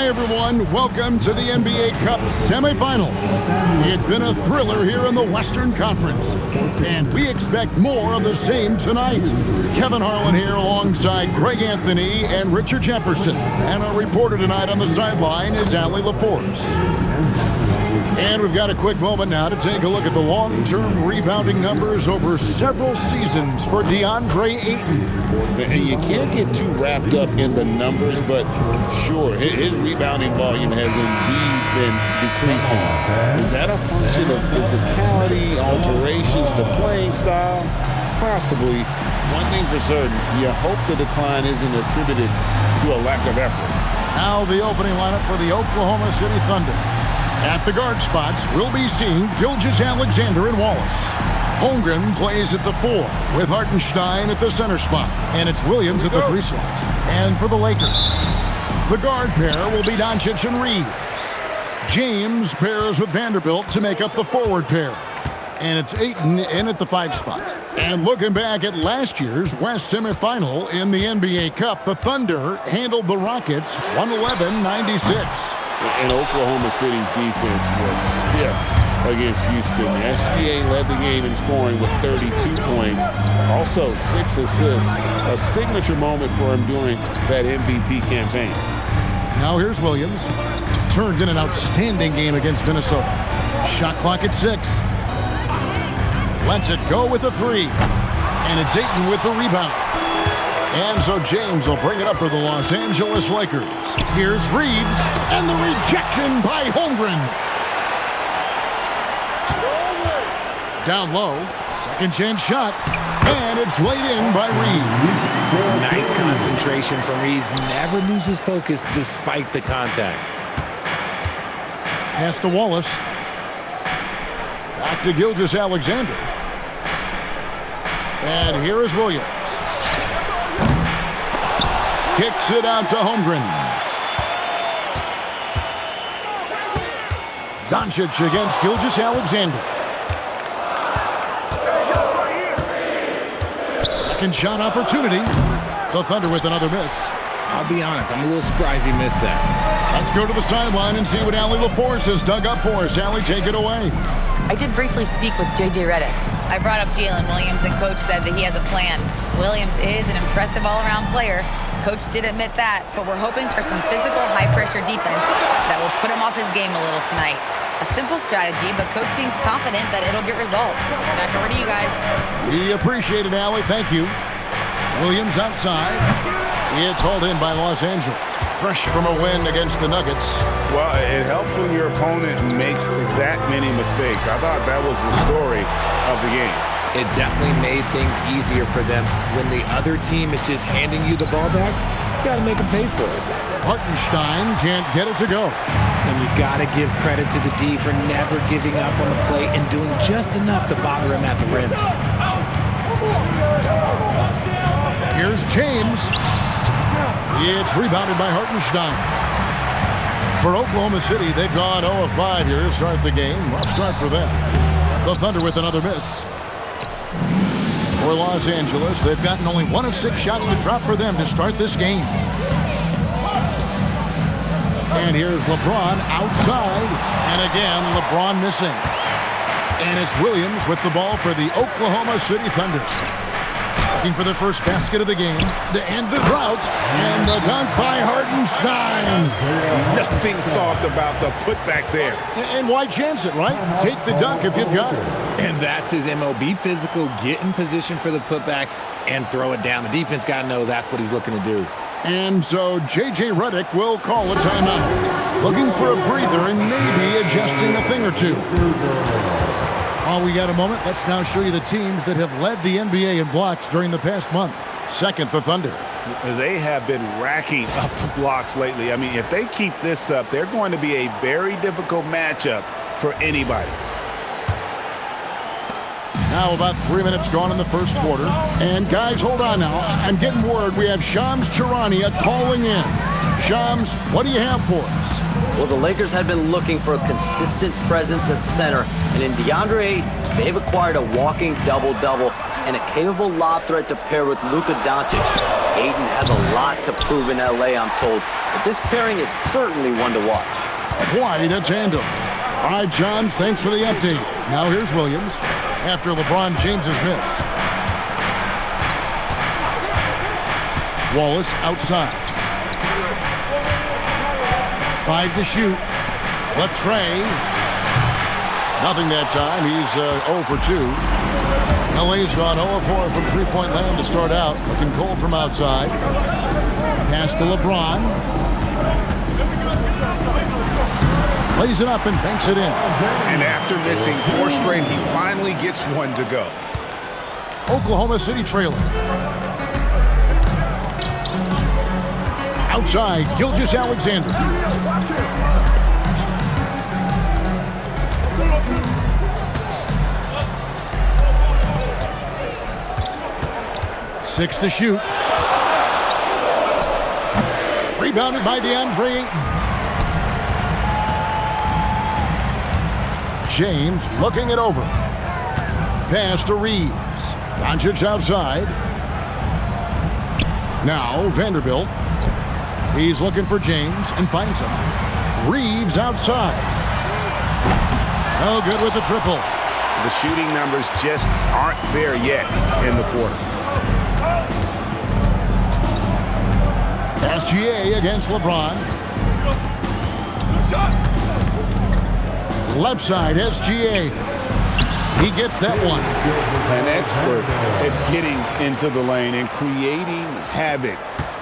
Hi, everyone. Welcome to the NBA Cup semifinals. It's been a thriller here in the Western Conference, and we expect more of the same tonight. Kevin Harlan here alongside Greg Anthony and Richard Jefferson. And our reporter tonight on the sideline is Allie LaForce. And we've got a quick moment now to take a look at the long-term rebounding numbers over several seasons for DeAndre Ayton. And you can't get too wrapped up in the numbers, but sure, his rebounding volume has indeed been decreasing. Is that a function of physicality, alterations to playing style? Possibly. One thing for certain, you hope the decline isn't attributed to a lack of effort. Now the opening lineup for the Oklahoma City Thunder. At the guard spots, we'll be seeing Gilgeous-Alexander and Wallace. Holmgren plays at the 4, with Hartenstein at the center spot. And it's Williams at the 3 slot. And for the Lakers, the guard pair will be Doncic and Reeves. James pairs with Vanderbilt to make up the forward pair. And it's Ayton in at the 5 spot. And looking back at last year's West semifinal in the NBA Cup, the Thunder handled the Rockets 111-96. And Oklahoma City's defense was stiff against Houston. SGA led the game in scoring with 32 points. Also 6 assists, a signature moment for him during that MVP campaign. Now here's Williams. Turned in an outstanding game against Minnesota. Shot clock at 6. Lets it go with a 3. And it's Ayton with the rebound. And so James will bring it up for the Los Angeles Lakers. Here's Reeves, and the rejection by Holmgren. Down low, second chance shot, and it's laid in by Reeves. Nice concentration from Reeves. Never loses focus despite the contact. Pass to Wallace. Back to Gilgeous-Alexander. And here is Williams. Kicks it out to Holmgren. Doncic against Gilgeous-Alexander. Second shot opportunity. The Thunder with another miss. I'll be honest, I'm a little surprised he missed that. Let's go to the sideline and see what Allie LaForce has dug up for us. Allie, take it away. I did briefly speak with J.J. Redick. I brought up Jalen Williams, and Coach said that he has a plan. Williams is an impressive all-around player. Coach did admit that, but we're hoping for some physical, high-pressure defense that will put him off his game a little tonight. A simple strategy, but Coach seems confident that it'll get results. Back over to you guys. We appreciate it, Allie. Thank you. Williams outside. It's hauled in by Los Angeles. Fresh from a win against the Nuggets. Well, it helps when your opponent makes that many mistakes. I thought that was the story of the game. It definitely made things easier for them. When the other team is just handing you the ball back, you got to make them pay for it. Hartenstein can't get it to go. And you got to give credit to the D for never giving up on the play and doing just enough to bother him at the rim. Here's James. It's rebounded by Hartenstein. For Oklahoma City, they've gone 0 of 5 here to start the game. Rough start for them. The Thunder with another miss. For Los Angeles, they've gotten only 1 of 6 shots to drop for them to start this game. And here's LeBron outside. And again, LeBron missing. And it's Williams with the ball for the Oklahoma City Thunder. Looking for their first basket of the game to end the drought. And the dunk by Hartenstein. Nothing soft about the putback there. And why chance it, right? Take the dunk if you've got it. And that's his MO. Be physical, get in position for the putback, and throw it down. The defense got to know that's what he's looking to do. And so J.J. Redick will call a timeout. Looking for a breather and maybe adjusting a thing or two. While we got a moment, let's now show you the teams that have led the NBA in blocks during the past month. Second, the Thunder. They have been racking up the blocks lately. I mean, if they keep this up, they're going to be a very difficult matchup for anybody. Now about 3 minutes gone in the first quarter. And guys, hold on now. I'm getting word we have Shams Charania calling in. Shams, what do you have for us? Well, the Lakers have been looking for a consistent presence at center, and in DeAndre Ayton, they've acquired a walking double-double and a capable lob threat to pair with Luka Doncic. Ayton has a lot to prove in LA, I'm told, but this pairing is certainly one to watch. Quite a tandem. All right, Johns, thanks for the update. Now here's Williams after LeBron James's miss. Wallace outside. 5 to shoot. Latrey. Nothing that time. He's 0 for 2. LA's gone 0 for 4 from three-point land to start out. Looking cold from outside. Pass to LeBron. Lays it up and banks it in. And after missing 4 straight, he finally gets one to go. Oklahoma City trailing. Outside, Gilgeous-Alexander. Six to shoot. Rebounded by DeAndre Ayton. James looking it over. Pass to Reeves. Doncic outside. Now Vanderbilt. He's looking for James and finds him. Reeves outside. Oh, good with the triple. The shooting numbers just aren't there yet in the quarter. SGA against LeBron. Left side, SGA. He gets that one. An expert at getting into the lane and creating havoc.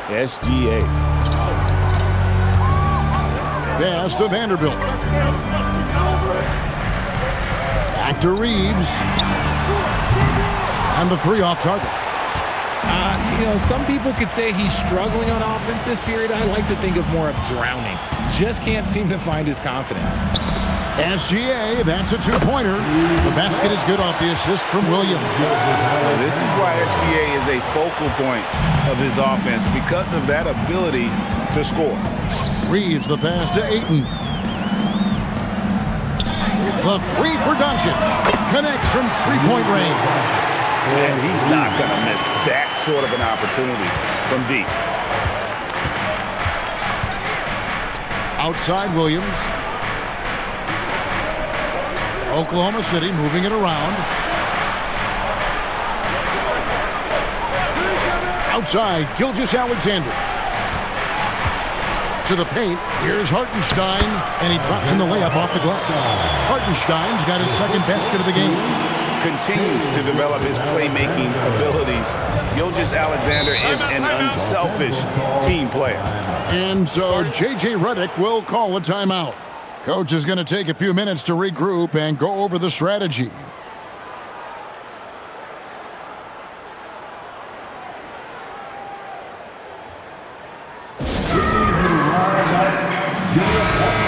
SGA. Pass to Vanderbilt. Back to Reeves. And the 3 off target. Some people could say he's struggling on offense this period. I like to think of more of drowning. Just can't seem to find his confidence. SGA, that's a 2-pointer. The basket is good off the assist from Williams. Well, this is why SGA is a focal point of his offense, because of that ability to score. Reeves the pass to Ayton. The 3 for Doncic. Connects from 3-point range. And he's not going to miss that sort of an opportunity from deep. Outside Williams. Oklahoma City moving it around. Outside, Gilgeous-Alexander. To the paint, here's Hartenstein, and he drops in the layup off the glass. Hartenstein's got his second basket of the game. Continues to develop his playmaking abilities. Gilgeous-Alexander is an unselfish team player. And so J.J. Redick will call a timeout. Coach is going to take a few minutes to regroup and go over the strategy.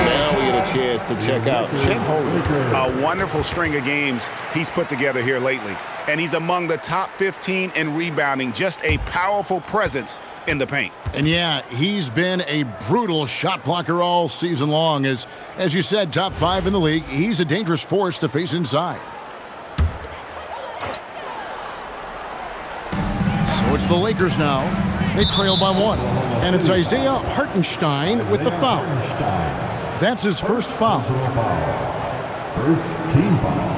Now we get a chance to check out Chet Holmgren. A wonderful string of games he's put together here lately. And he's among the top 15 in rebounding. Just a powerful presence in the paint. And yeah, he's been a brutal shot blocker all season long. As you said, top 5 in the league. He's a dangerous force to face inside. So it's the Lakers now. They trail by 1. And it's Isaiah Hartenstein with the foul. That's his first foul. First team foul.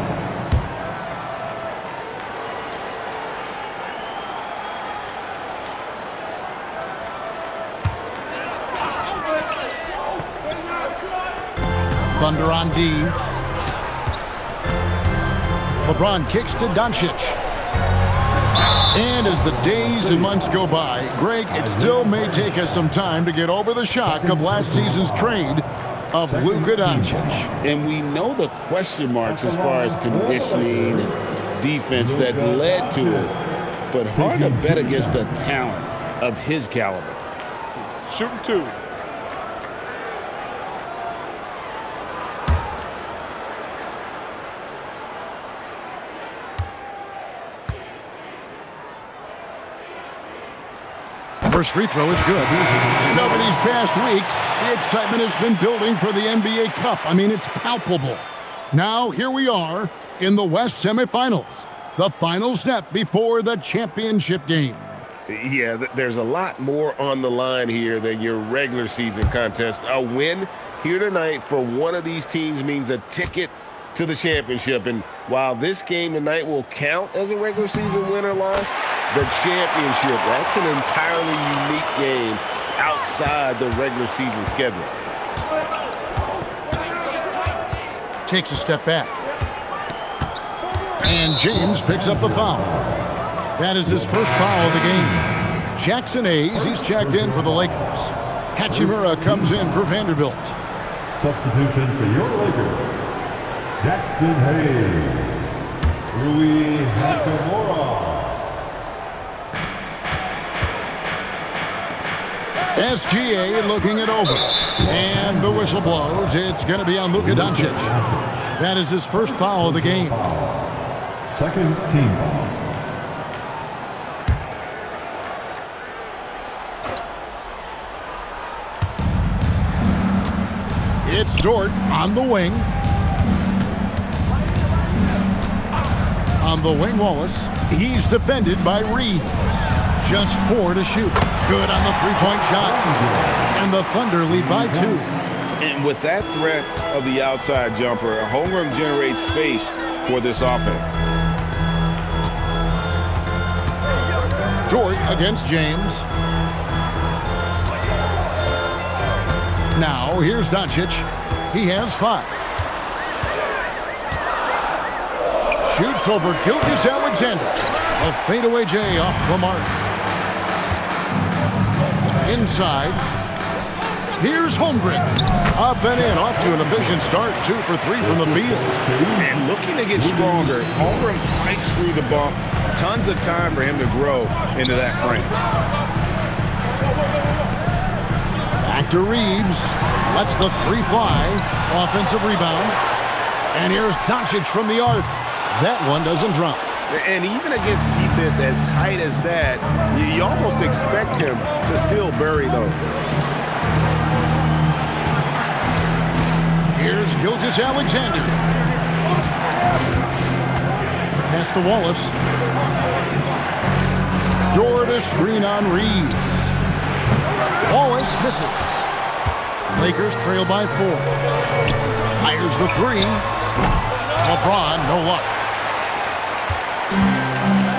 Thunder on D. LeBron kicks to Doncic. And as the days and months go by, Greg, it still may take us some time to get over the shock of last season's trade of Luka Doncic. And we know the question marks as far as conditioning and defense that led to it. But hard to bet against the talent of his caliber. Shooting 2. First free throw is good. Over these past weeks, the excitement has been building for the NBA Cup. I mean, it's palpable. Now, here we are in the West semifinals. the final step before the championship game. Yeah, there's a lot more on the line here than your regular season contest. A win here tonight for one of these teams means a ticket to the championship. And while this game tonight will count as a regular season win or loss, the championship, that's an entirely unique game outside the regular season schedule. Takes a step back. And James picks up the foul. That is his first foul of the game. Jackson Hayes, he's checked in for the Lakers. Hachimura comes in for Vanderbilt. Substitution for your Lakers, Jackson Hayes, Rui Hachimura. SGA looking it over. And the whistle blows. It's going to be on Luka Doncic. That is his first foul of the game. Second team foul. It's Dort on the wing. On the wing, Wallace. He's defended by Reed. Just 4 to shoot. Good on the three-point shot. And the Thunder lead by 2. And with that threat of the outside jumper, Holmgren generates space for this offense. Dort against James. Now, here's Doncic. He has 5. Shoots over Gilgeous-Alexander. A fadeaway J off the mark. Inside. Here's Holmgren. Up and in, off to an efficient start. 2 for 3 from the field. And looking to get stronger, Holmgren fights through the bump. Tons of time for him to grow into that frame. Back to Reeves. Lets the 3 fly. Offensive rebound. And here's Doncic from the arc. That one doesn't drop. And even against defense as tight as that, you almost expect him to still bury those. Here's Gilgeous-Alexander. Pass to Wallace. Dort a screen on Reed. Wallace misses. Lakers trail by 4. Fires the 3. LeBron, no luck.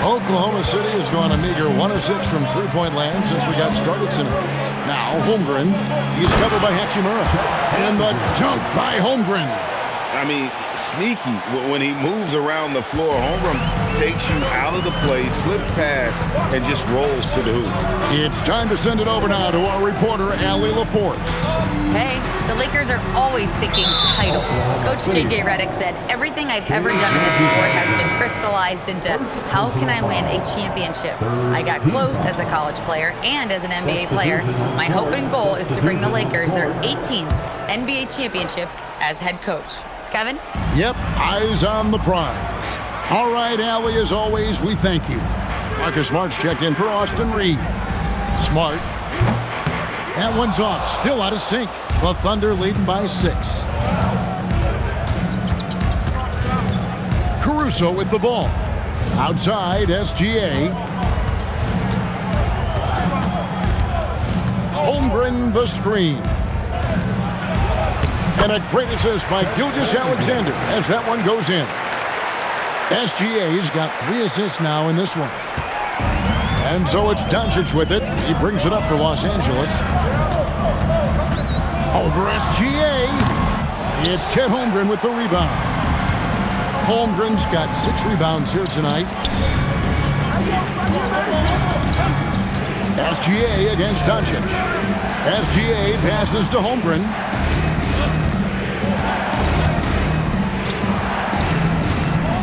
Oklahoma City has gone a meager 1 of 6 from three-point land since we got started tonight. Now Holmgren, he's covered by Hachimura. And the dunk by Holmgren. I mean, sneaky. When he moves around the floor, Holmgren takes you out of the play, slips past, and just rolls to the hoop. It's time to send it over now to our reporter, Allie LaForce. Hey, the Lakers are always thinking title. Coach J.J. Redick said, everything I've ever done in this sport has been crystallized into how can I win a championship. I got close as a college player and as an NBA player. My hope and goal is to bring the Lakers their 18th NBA championship as head coach. Kevin? Yep, eyes on the prize. All right, Allie, as always, we thank you. Marcus Smart's checked in for Austin Reeves. Smart. That one's off, still out of sync. The Thunder leading by 6. Caruso with the ball. Outside, SGA. Holmgren the screen. And a great assist by Gilgeous-Alexander as that one goes in. SGA's got 3 assists now in this one. And so it's Doncic with it. He brings it up for Los Angeles. Over SGA. It's Chet Holmgren with the rebound. Holmgren's got 6 rebounds here tonight. SGA against Doncic. SGA passes to Holmgren.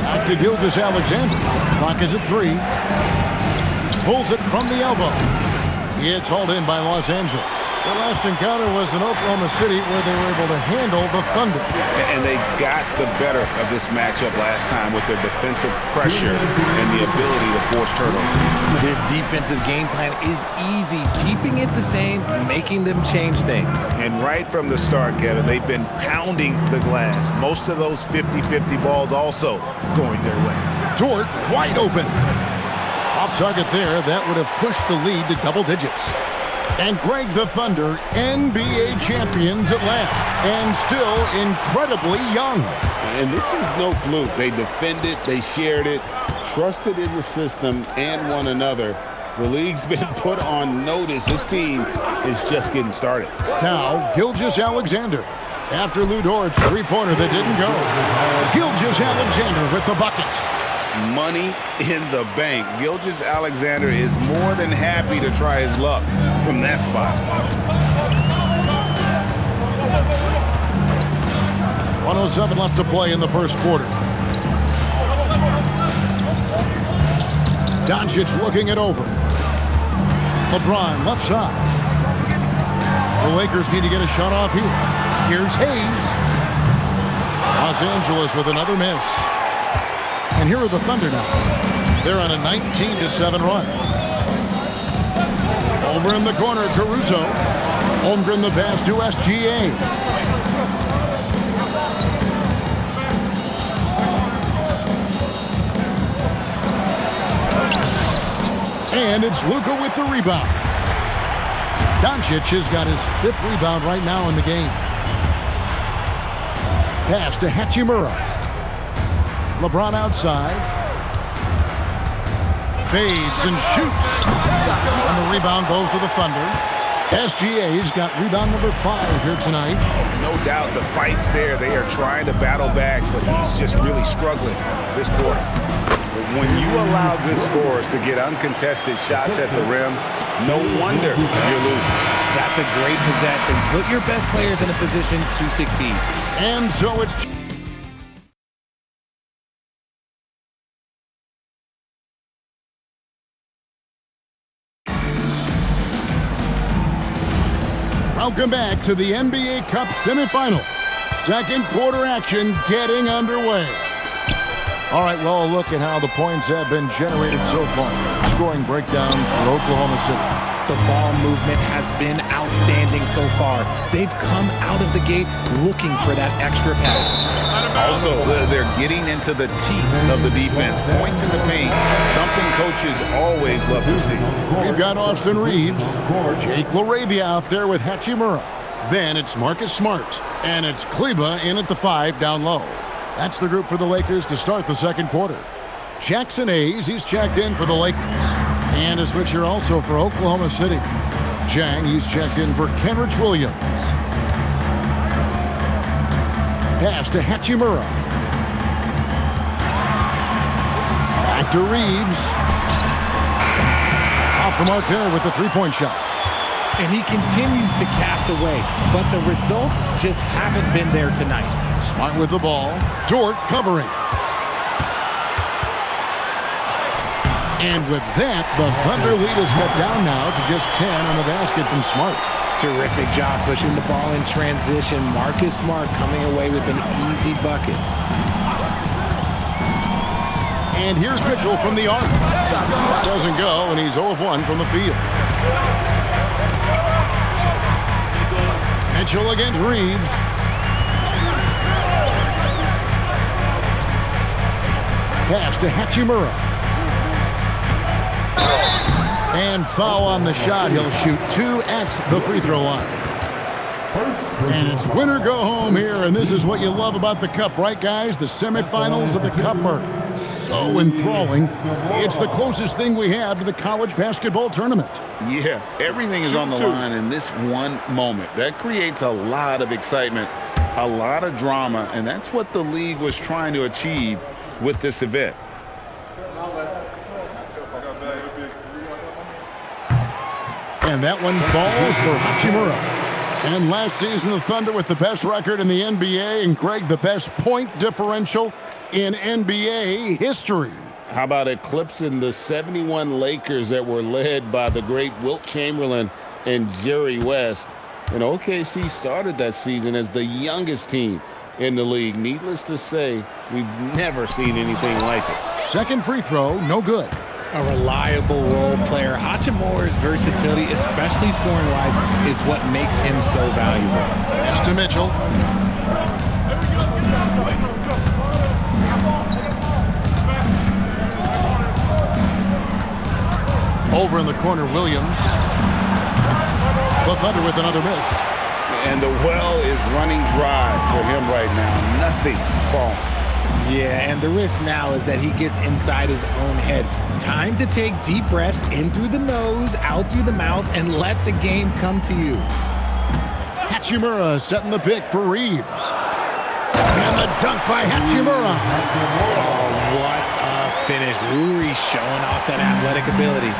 Back to Gilgeous-Alexander. Clock is at 3. Pulls it from the elbow. It's hauled in by Los Angeles. Their last encounter was in Oklahoma City where they were able to handle the Thunder. And they got the better of this matchup last time with their defensive pressure and the ability to force turnovers. This defensive game plan is easy, keeping it the same, making them change things. And right from the start, Kevin, they've been pounding the glass. Most of those 50-50 balls also going their way. Dort wide open. Off target there. That would have pushed the lead to double digits. And Greg, the Thunder, NBA champions at last, and still incredibly young. And this is no fluke. They defended, they shared it, trusted in the system and one another. The league's been put on notice. This team is just getting started. Now, Gilgeous-Alexander. After Lou Dort's three-pointer that didn't go. Gilgeous-Alexander with the bucket. Money in the bank. Gilgeous-Alexander is more than happy to try his luck from that spot. 1:07 left to play in the first quarter. Doncic looking it over. LeBron left side. The Lakers need to get a shot off here. Here's Hayes. Los Angeles with another miss. And here are the Thunder now. They're on a 19-7 run. Over in the corner, Caruso. Holmgren the pass to SGA. And it's Luka with the rebound. Doncic has got his 5th rebound right now in the game. Pass to Hachimura. LeBron outside. Fades and shoots. And the rebound goes to the Thunder. SGA's got rebound number 5 here tonight. No doubt the fight's there. They are trying to battle back, but he's just really struggling this quarter. When you allow good scorers to get uncontested shots at the rim, no wonder you're losing. That's a great possession. Put your best players in a position to succeed. And so it's... Welcome back to the NBA Cup semifinal. Second quarter action getting underway. All right, well, a look at how the points have been generated so far. Scoring breakdown for Oklahoma City. The ball movement has been outstanding so far. They've come out of the gate looking for that extra pass. Also, they're getting into the teeth of the defense. Points in the paint, something coaches always love to see. We've got Austin Reeves, Jake LaRavia out there with Hachimura. Then it's Marcus Smart, and it's Kleba in at the 5 down low. That's the group for the Lakers to start the second quarter. Jackson Hayes, he's checked in for the Lakers. And a switch here also for Oklahoma City. Jang, he's checked in for Kenrich Williams. Pass to Hachimura. Back to Reeves. Off the mark there with the three-point shot. And he continues to cast away, but the results just haven't been there tonight. Smart with the ball. Dort covering. And with that, the Thunder lead is cut down now to just 10 on the basket from Smart. Terrific job pushing the ball in transition. Marcus Smart coming away with an easy bucket. And here's Mitchell from the arc. Doesn't go, and he's 0 of 1 from the field. Mitchell against Reeves. Pass to Hachimura. And foul on the shot. He'll shoot 2 at the free throw line. And it's winner go home here, and this is what you love about the Cup, right, guys? The semifinals of the Cup are so enthralling. It's the closest thing we have to the college basketball tournament. Yeah, everything is on the line in this one moment. That creates a lot of excitement, a lot of drama, and that's what the league was trying to achieve with this event. And that one falls for Hachimura. And last season, the Thunder with the best record in the NBA, and Greg, the best point differential in NBA history. How about eclipsing the 71 Lakers that were led by the great Wilt Chamberlain and Jerry West? And OKC started that season as the youngest team in the league. Needless to say, we've never seen anything like it. Second free throw, no good. A reliable role player. Hachimura's versatility, especially scoring-wise, is what makes him so valuable. Pass to Mitchell. Over in the corner, Williams. The Thunder with another miss. And the well is running dry for him right now. Nothing falling. Yeah, and the risk now is that he gets inside his own head. Time to take deep breaths in through the nose, out through the mouth, and let the game come to you. Hachimura setting the pick for Reeves. And the dunk by Hachimura. Oh, what a finish. Uri showing off that athletic ability.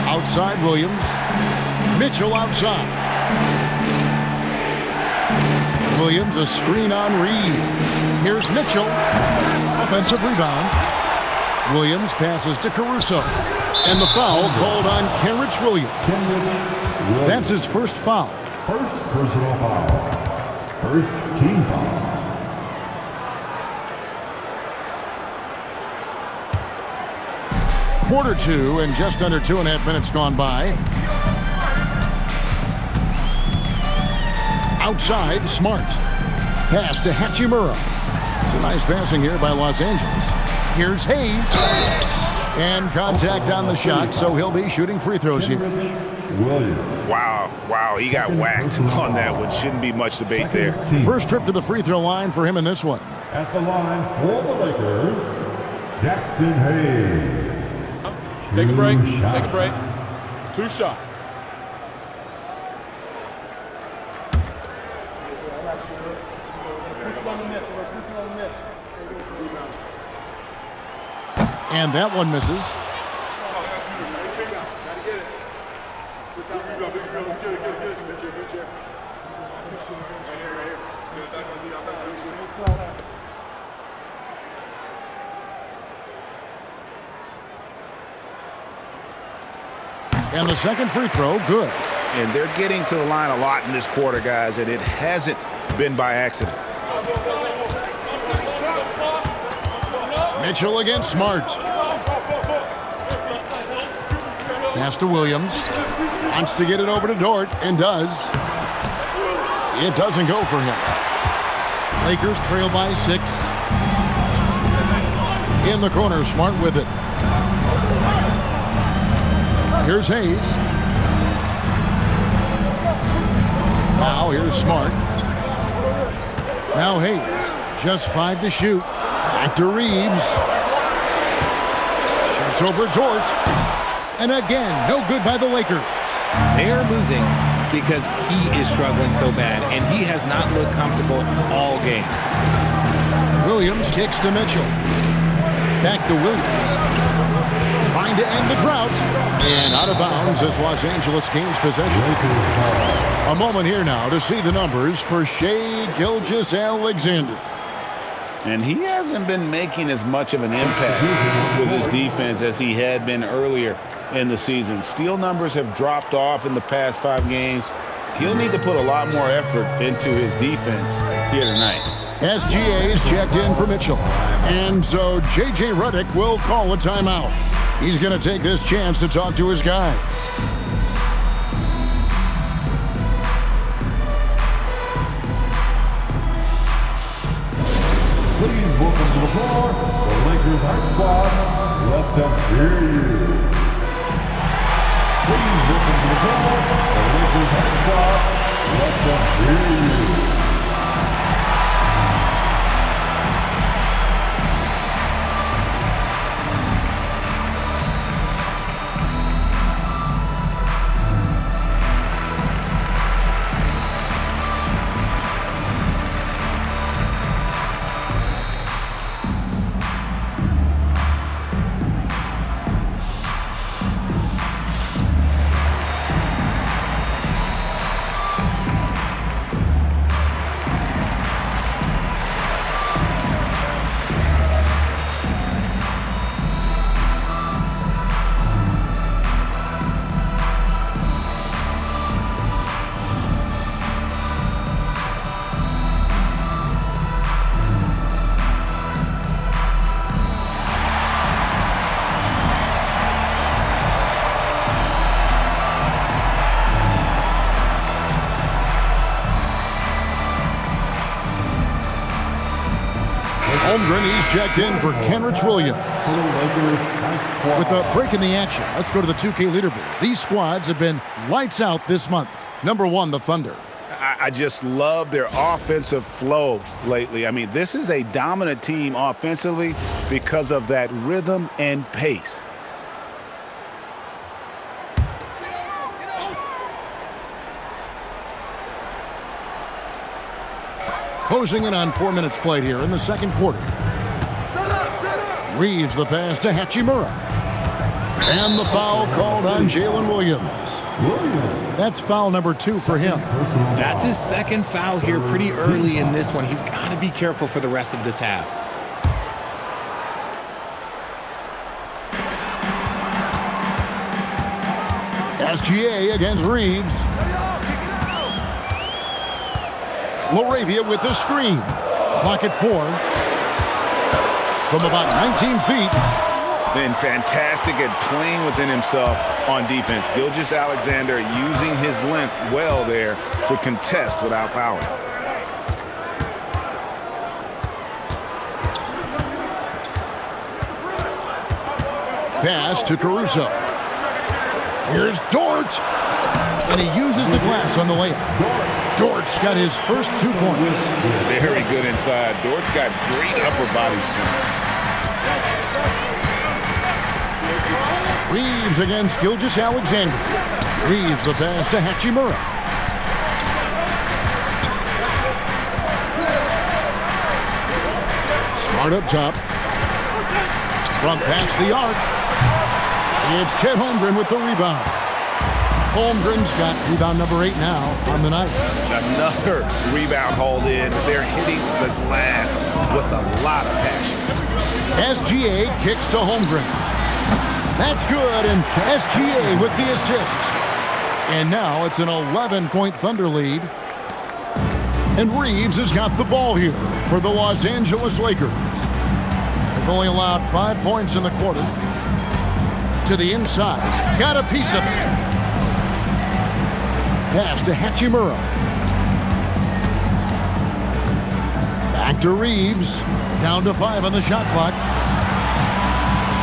Outside Williams. Mitchell outside. Williams, a screen on Reed. Here's Mitchell. Offensive rebound. Williams passes to Caruso. And the foul called on Kenrich Williams. That's his first foul. First personal foul. First team foul. Quarter two and just under 2.5 minutes gone by. Outside, Smart. Pass to Hachimura. It's a nice passing here by Los Angeles. Here's Hayes. And contact on the shot, so he'll be shooting free throws here. Wow, he got whacked on that one. Shouldn't be much debate there. First trip to the free throw line for him in this one. At the line for the Lakers, Jackson Hayes. Take a break. Shots. Take a break. 2 shots. And that one misses. And the second free throw, good. And they're getting to the line a lot in this quarter, guys, and it hasn't been by accident. Mitchell against Smart. Pass to Williams. Wants to get it over to Dort, and does. It doesn't go for him. Lakers trail by 6. In the corner, Smart with it. Here's Hayes. Now here's Smart. Now Hayes. Just 5 to shoot. Back to Reeves. Shoots over Dort. And again, no good by the Lakers. They're losing because he is struggling so bad, and he has not looked comfortable all game. Williams kicks to Mitchell. Back to Williams. Trying to end the drought. And out of bounds as Los Angeles gains possession. A moment here now to see the numbers for Shai Gilgeous-Alexander. And he hasn't been making as much of an impact with his defense as he had been earlier in the season. Steal numbers have dropped off in the past 5 games. He'll need to put a lot more effort into his defense here tonight. SGA's checked in for Mitchell. And so J.J. Redick will call a timeout. He's going to take this chance to talk to his guys. Please welcome to the floor, the Lakers High Squad. Let them hear you. Please welcome to the floor, the Lakers High Squad. Let them hear you. checked in for Kenrich Williams. With a break in the action, let's go to the 2K leaderboard. These squads have been lights out this month. Number 1, the Thunder. I just love their offensive flow lately. I mean, this is a dominant team offensively because of that rhythm and pace. Closing in on 4 minutes played here in the second quarter. Reeves the pass to Hachimura. And the foul called on Jalen Williams. That's foul number 2 for him. That's his second foul here pretty early in this one. He's got to be careful for the rest of this half. SGA against Reeves. Laravia with the screen. Clock at 4. From about 19 feet. Been fantastic at playing within himself on defense. Gilgeous-Alexander using his length well there to contest without fouling. Pass to Caruso. Here's Dort. And he uses the glass on the layup. Dort's got his first 2 points. Very good inside. Dort's got great upper body strength. Reeves against Gilgeous-Alexander. Reeves the pass to Hachimura. Smart up top. From past the arc. It's Chet Holmgren with the rebound. Holmgren's got rebound number 8 now on the night. Another rebound hauled in. They're hitting the glass with a lot of passion. SGA kicks to Holmgren. That's good, and SGA with the assist. And now it's an 11-point Thunder lead. And Reeves has got the ball here for the Los Angeles Lakers. They've only allowed 5 points in the quarter. To the inside. Got a piece of it. Pass to Hachimura. Back to Reeves. Down to 5 on the shot clock.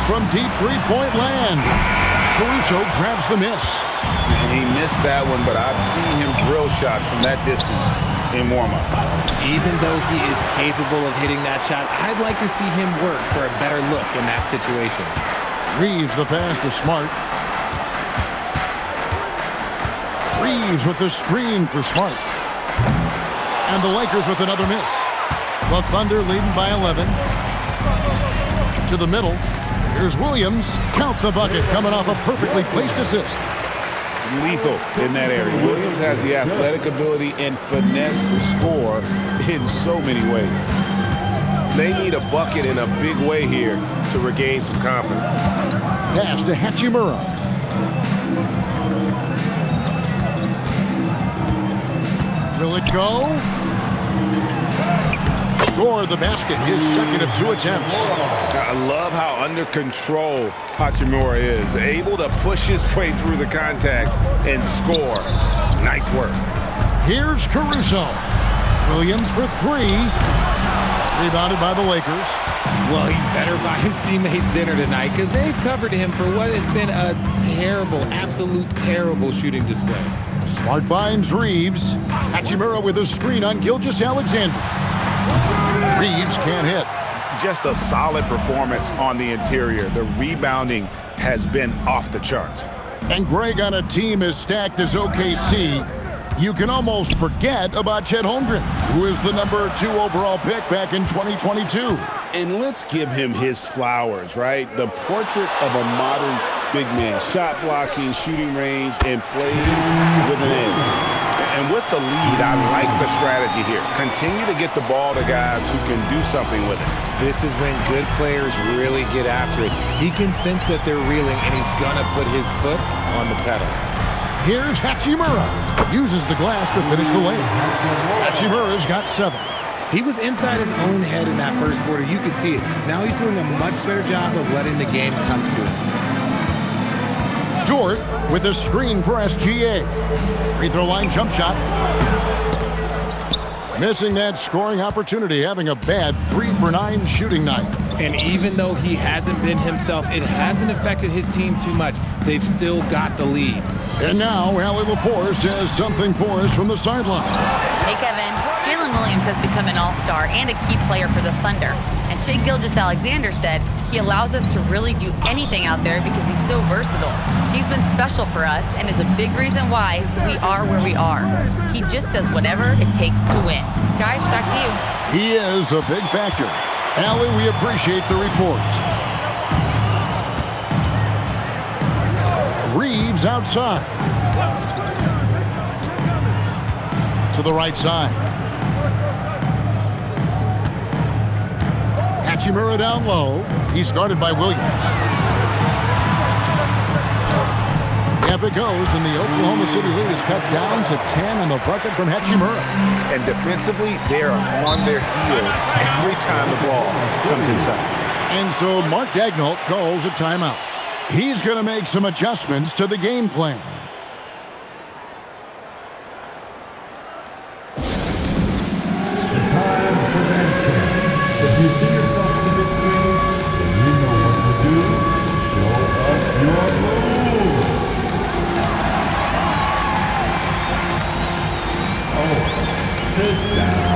From deep three-point land. Caruso grabs the miss. And he missed that one, but I've seen him drill shots from that distance in warm-up. Even though he is capable of hitting that shot, I'd like to see him work for a better look in that situation. Reeves the pass to Smart. Reeves with the screen for Smart. And the Lakers with another miss. The Thunder leading by 11. To the middle. Here's Williams. Count the bucket coming off a perfectly placed assist. Lethal in that area. Williams has the athletic ability and finesse to score in so many ways. They need a bucket in a big way here to regain some confidence. Pass to Hachimura. Will it go? Score the basket, his second of 2 attempts. I love how under control Hachimura is. Able to push his way through the contact and score. Nice work. Here's Caruso. Williams for 3. Rebounded by the Lakers. Well, he better buy his teammates dinner tonight because they've covered him for what has been a terrible, absolute terrible shooting display. Smart finds Reeves. Hachimura with a screen on Gilgeous-Alexander. Reeves can't hit. Just a solid performance on the interior. The rebounding has been off the charts. And Greg, on a team as stacked as OKC, you can almost forget about Chet Holmgren, who is the number 2 overall pick back in 2022. And let's give him his flowers, right? The portrait of a modern big man. Shot blocking, shooting range, and plays with an edge. And with the lead, I like the strategy here. Continue to get the ball to guys who can do something with it. This is when good players really get after it. He can sense that they're reeling, and he's going to put his foot on the pedal. Here's Hachimura. Uses the glass to finish the lane. Hachimura's got 7. He was inside his own head in that first quarter. You could see it. Now he's doing a much better job of letting the game come to him. Dort with a screen for SGA. Free throw line jump shot. Missing that scoring opportunity, having a bad 3 for 9 shooting night. And even though he hasn't been himself, it hasn't affected his team too much. They've still got the lead. And now, Allie LaForce has something for us from the sideline. Hey, Kevin. Jalen Williams has become an all-star and a key player for the Thunder. And Shai Gilgeous-Alexander said he allows us to really do anything out there because he's so versatile. He's been special for us and is a big reason why we are where we are. He just does whatever it takes to win. Guys, back to you. He is a big factor. Allie, we appreciate the report. Reeves outside. To the right side. Hachimura down low. He's guarded by Williams. Up it goes, and the Oklahoma City lead is cut down to 10 on the bucket from Hachimura. And defensively, they are on their heels every time the ball comes inside. And so Mark Daigneault calls a timeout. He's going to make some adjustments to the game plan. Time for action. If you see yourself in the big screen, then you know what to do. Show us your move. Oh, sit down.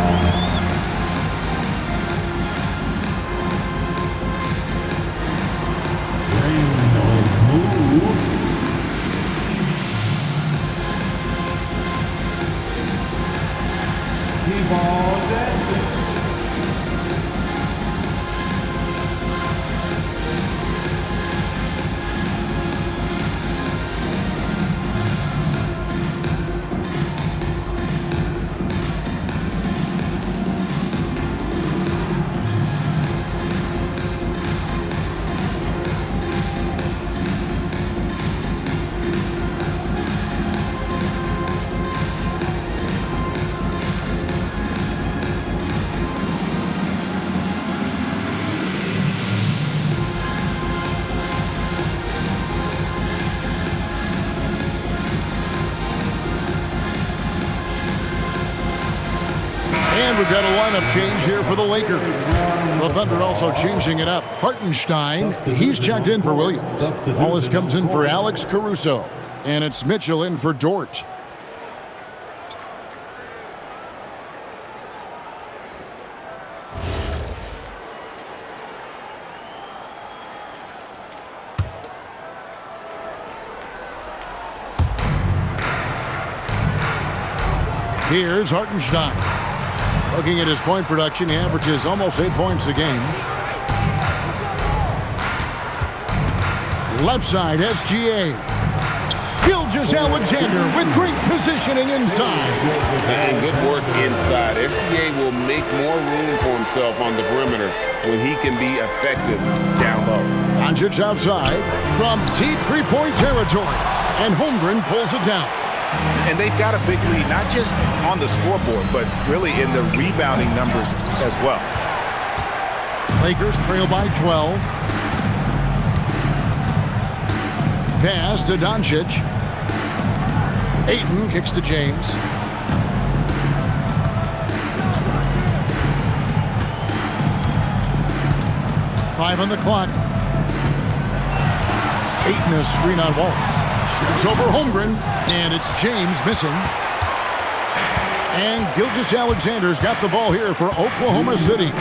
Bring those moves. Keep on dancing. And we've got a lineup change here for the Lakers. The Thunder also changing it up. Hartenstein, he's checked in for Williams. Wallace comes in for Alex Caruso. And it's Mitchell in for Dort. Here's Hartenstein. Looking at his point production, he averages almost 8 points a game. Left side, SGA. Gilgeous-Alexander with great positioning inside. And good work inside. SGA will make more room for himself on the perimeter when he can be effective down low. Doncic outside from deep three-point territory. And Holmgren pulls it down. And they've got a big lead, not just on the scoreboard, but really in the rebounding numbers as well. Lakers trail by 12. Pass to Doncic. Ayton kicks to James. Five on the clock. Ayton a screen on Wallace. Shoots over Holmgren, and it's James missing. And Gilgeous-Alexander's got the ball here for Oklahoma City.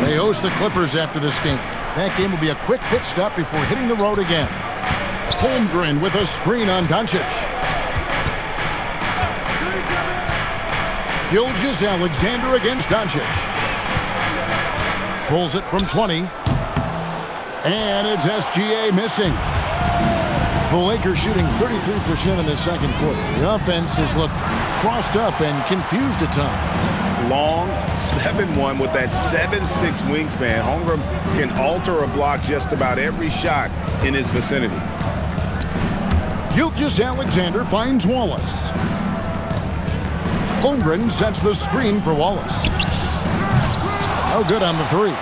They host the Clippers after this game. That game will be a quick pit stop before hitting the road again. Holmgren with a screen on Doncic. Gilgeous-Alexander against Doncic. Pulls it from 20. And it's SGA missing. The Lakers shooting 33% in the second quarter. The offense has looked crossed up and confused at times. Long 7-1 with that 7'6" wingspan. Holmgren can alter or block just about every shot in his vicinity. Gilgeous-Alexander finds Wallace. Holmgren sets the screen for Wallace. No good on the three.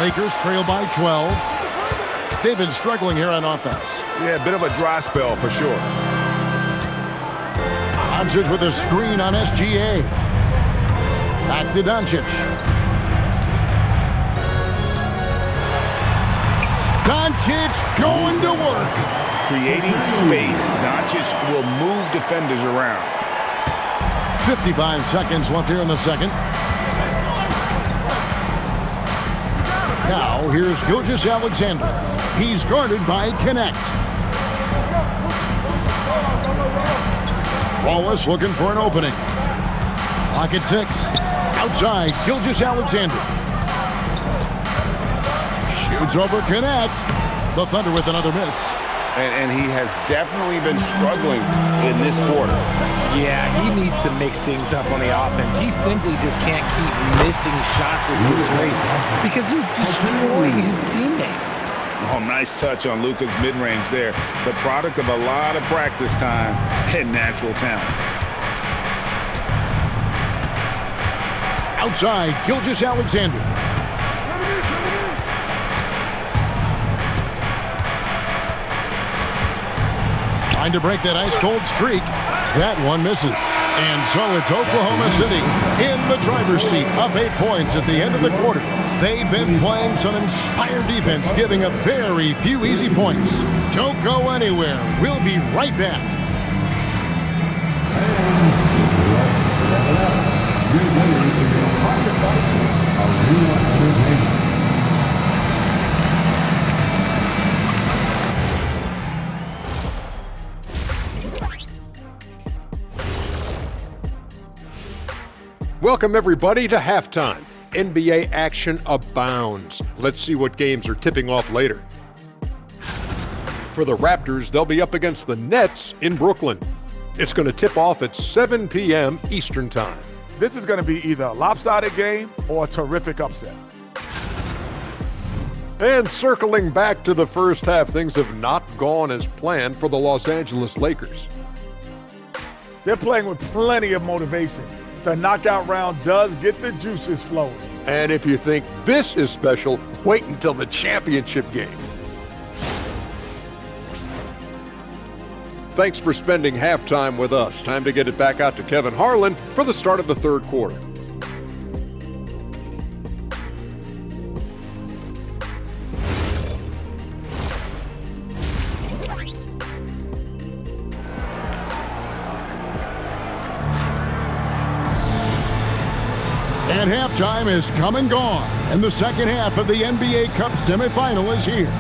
Lakers trail by 12. They've been struggling here on offense. Yeah, a bit of a dry spell for sure. Doncic with a screen on SGA. Back to Doncic. Doncic going to work. Creating space, Doncic will move defenders around. 55 seconds left here in the second. Now, here's Gilgeous-Alexander. He's guarded by Connect. Wallace looking for an opening. Clock at 6. Outside, Gilgeous-Alexander. Shoots over Connect. The Thunder with another miss. And he has definitely been struggling in this quarter. Yeah, he needs to mix things up on the offense. He simply just can't keep missing shots at this rate because he's destroying his teammates. Oh, nice touch on Luka's mid-range there. The product of a lot of practice time and natural talent. Outside, Gilgeous-Alexander. Trying to break that ice-cold streak. That one misses. And so it's Oklahoma City in the driver's seat, up 8 points at the end of the quarter. They've been playing some inspired defense, giving up very few easy points. Don't go anywhere. We'll be right back. Welcome, everybody, to halftime. NBA action abounds. Let's see what games are tipping off later. For the Raptors, they'll be up against the Nets in Brooklyn. It's going to tip off at 7 p.m. Eastern Time. This is going to be either a lopsided game or a terrific upset. And circling back to the first half, things have not gone as planned for the Los Angeles Lakers. They're playing with plenty of motivation. The knockout round does get the juices flowing. And if you think this is special, wait until the championship game. Thanks for spending halftime with us. Time to get it back out to Kevin Harlan for the start of the third quarter. And halftime is come and gone, and the second half of the NBA Cup semifinal is here.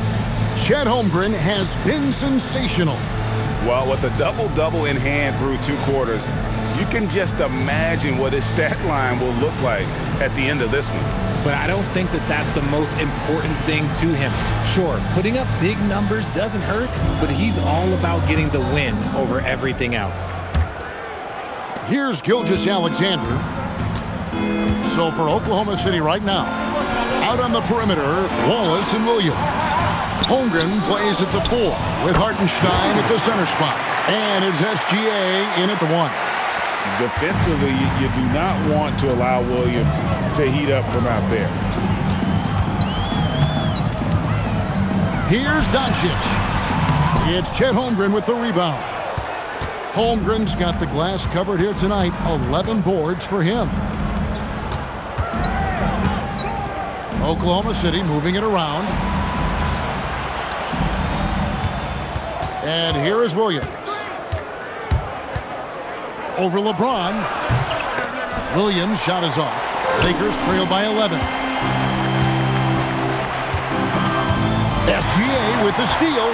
Chet Holmgren has been sensational. Well, with a double-double in hand through 2 quarters, you can just imagine what his stat line will look like at the end of this one. But I don't think that that's the most important thing to him. Sure, putting up big numbers doesn't hurt, but he's all about getting the win over everything else. Here's Gilgeous-Alexander. So for Oklahoma City right now, out on the perimeter, Wallace and Williams. Holmgren plays at the 4 with Hartenstein at the center spot. And it's SGA in at the 1. Defensively, you do not want to allow Williams to heat up from out there. Here's Doncic. It's Chet Holmgren with the rebound. Holmgren's got the glass covered here tonight. 11 boards for him. Oklahoma City moving it around. And here is Williams. Over LeBron. Williams' shot is off. Lakers trail by 11. SGA with the steal.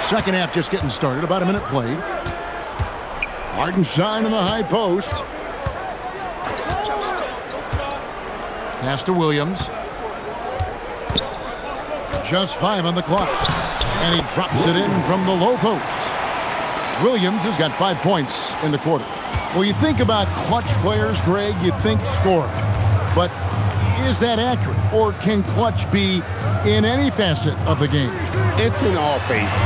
Second half just getting started. About a minute played. Hartenstein in the high post. Pass to Williams. Just 5 on the clock. And he drops it in from the low post. Williams has got 5 points in the quarter. Well, you think about clutch players, Greg, you think scoring. But is that accurate? Or can clutch be in any facet of the game? It's in all phases.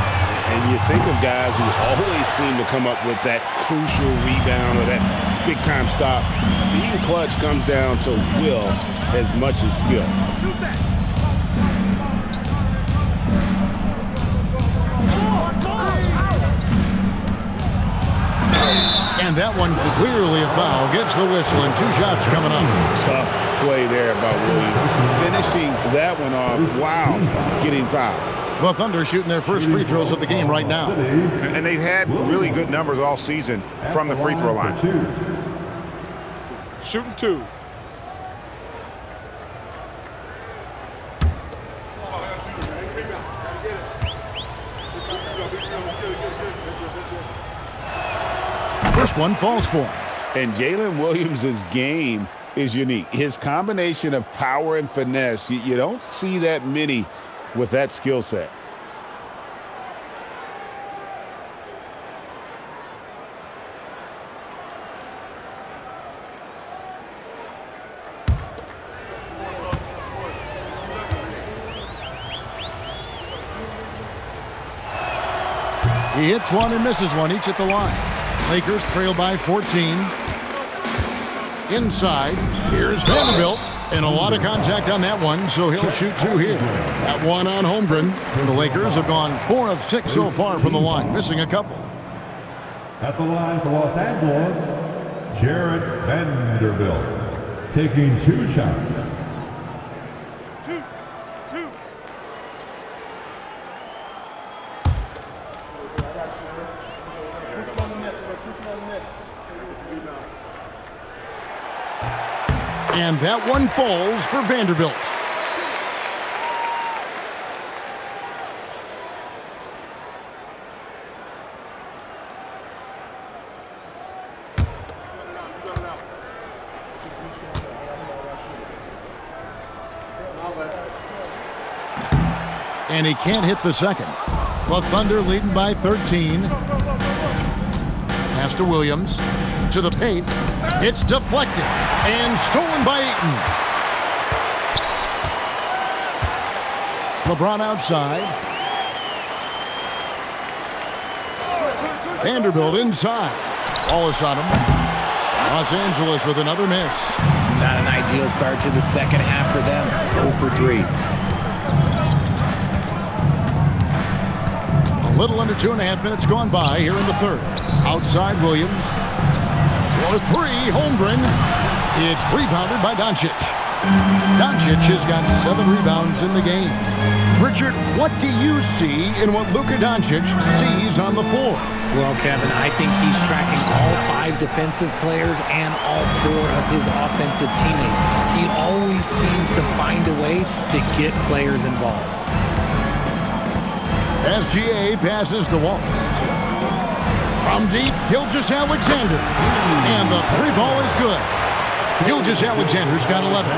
And you think of guys who always seem to come up with that crucial rebound or that big-time stop. Being clutch comes down to will as much as skill. And that one clearly a foul. Gets the whistle and 2 shots coming up. Tough play there by Williams. Finishing that one off. Wow. Getting fouled. The Thunder shooting their first free throws of the game right now. And they've had really good numbers all season from the free throw line. Shooting 2. First one falls for him. And Jalen Williams' game is unique. His combination of power and finesse, you don't see that many with that skill set. He hits one and misses one, each at the line. Lakers trail by 14. Inside, here's Vanderbilt. And a lot of contact on that one, so he'll shoot 2 here. That one on Holmgren. The Lakers have gone 4 of 6 so far from the line, missing a couple. At the line for Los Angeles, Jared Vanderbilt, taking 2 shots. And that one falls for Vanderbilt. And he can't hit the second. The Thunder leading by 13. Pass to Williams. To the paint. It's deflected and stolen by Ayton. LeBron outside. Vanderbilt inside. Wallace on him. Los Angeles with another miss. Not an ideal start to the second half for them. 0 for 3. A little under 2.5 minutes gone by here in the third. Outside Williams. For 3, Holmgren. It's rebounded by Doncic. Doncic has got 7 rebounds in the game. Richard, what do you see in what Luka Doncic sees on the floor? Well, Kevin, I think he's tracking all 5 defensive players and all 4 of his offensive teammates. He always seems to find a way to get players involved. SGA passes to Wallace. From deep, Gilgeous-Alexander. And the 3 ball is good. Gilgeous-Alexander's got 11.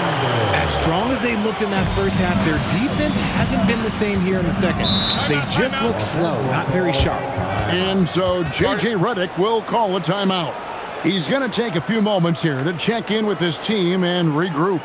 As strong as they looked in that first half, their defense hasn't been the same here in the second. They just look slow, not very sharp. And so J.J. Redick will call a timeout. He's going to take a few moments here to check in with his team and regroup.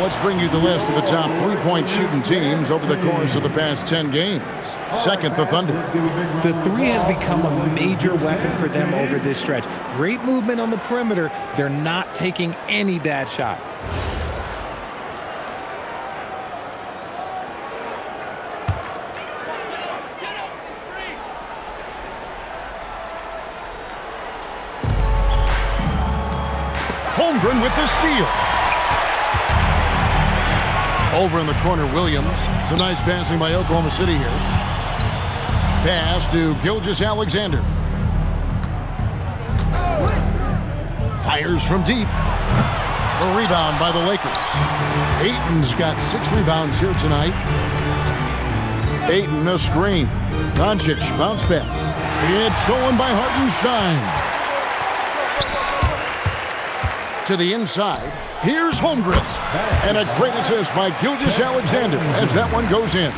let's bring you the list of the top three-point shooting teams over the course of the past 10 games. Second, the Thunder. The three has become a major weapon for them over this stretch. Great movement on the perimeter. They're not taking any bad shots. Holmgren with the steal. Over in the corner, Williams. Some nice passing by Oklahoma City here. Pass to Gilgeous-Alexander. Fires from deep. The rebound by the Lakers. Ayton's got 6 rebounds here tonight. Ayton a screen. Doncic bounce pass. It's stolen by Hartenstein. To the inside. Here's Holmgren. And a great assist by Gilgeous-Alexander as that one goes in.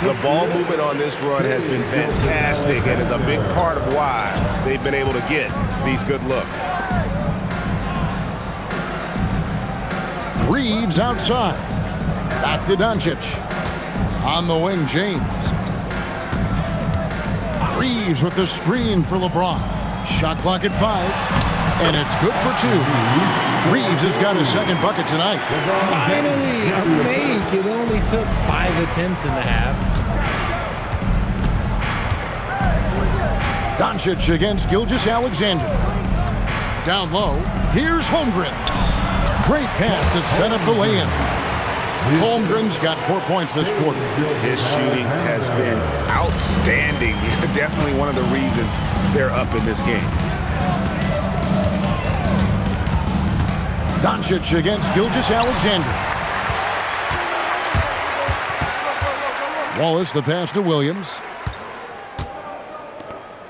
The ball movement on this run has been fantastic and is a big part of why they've been able to get these good looks. Reeves outside. Back to Doncic. On the wing, James. Reeves with the screen for LeBron. Shot clock at 5. And it's good for 2. Reeves has got his second bucket tonight. Finally, a make. It only took 5 attempts in the half. Doncic against Gilgeous-Alexander. Down low, here's Holmgren. Great pass to set up the lay-in. Holmgren's got 4 points this quarter. His shooting has been outstanding. Definitely one of the reasons they're up in this game. Doncic against Gilgeous-Alexander. Wallace, the pass to Williams.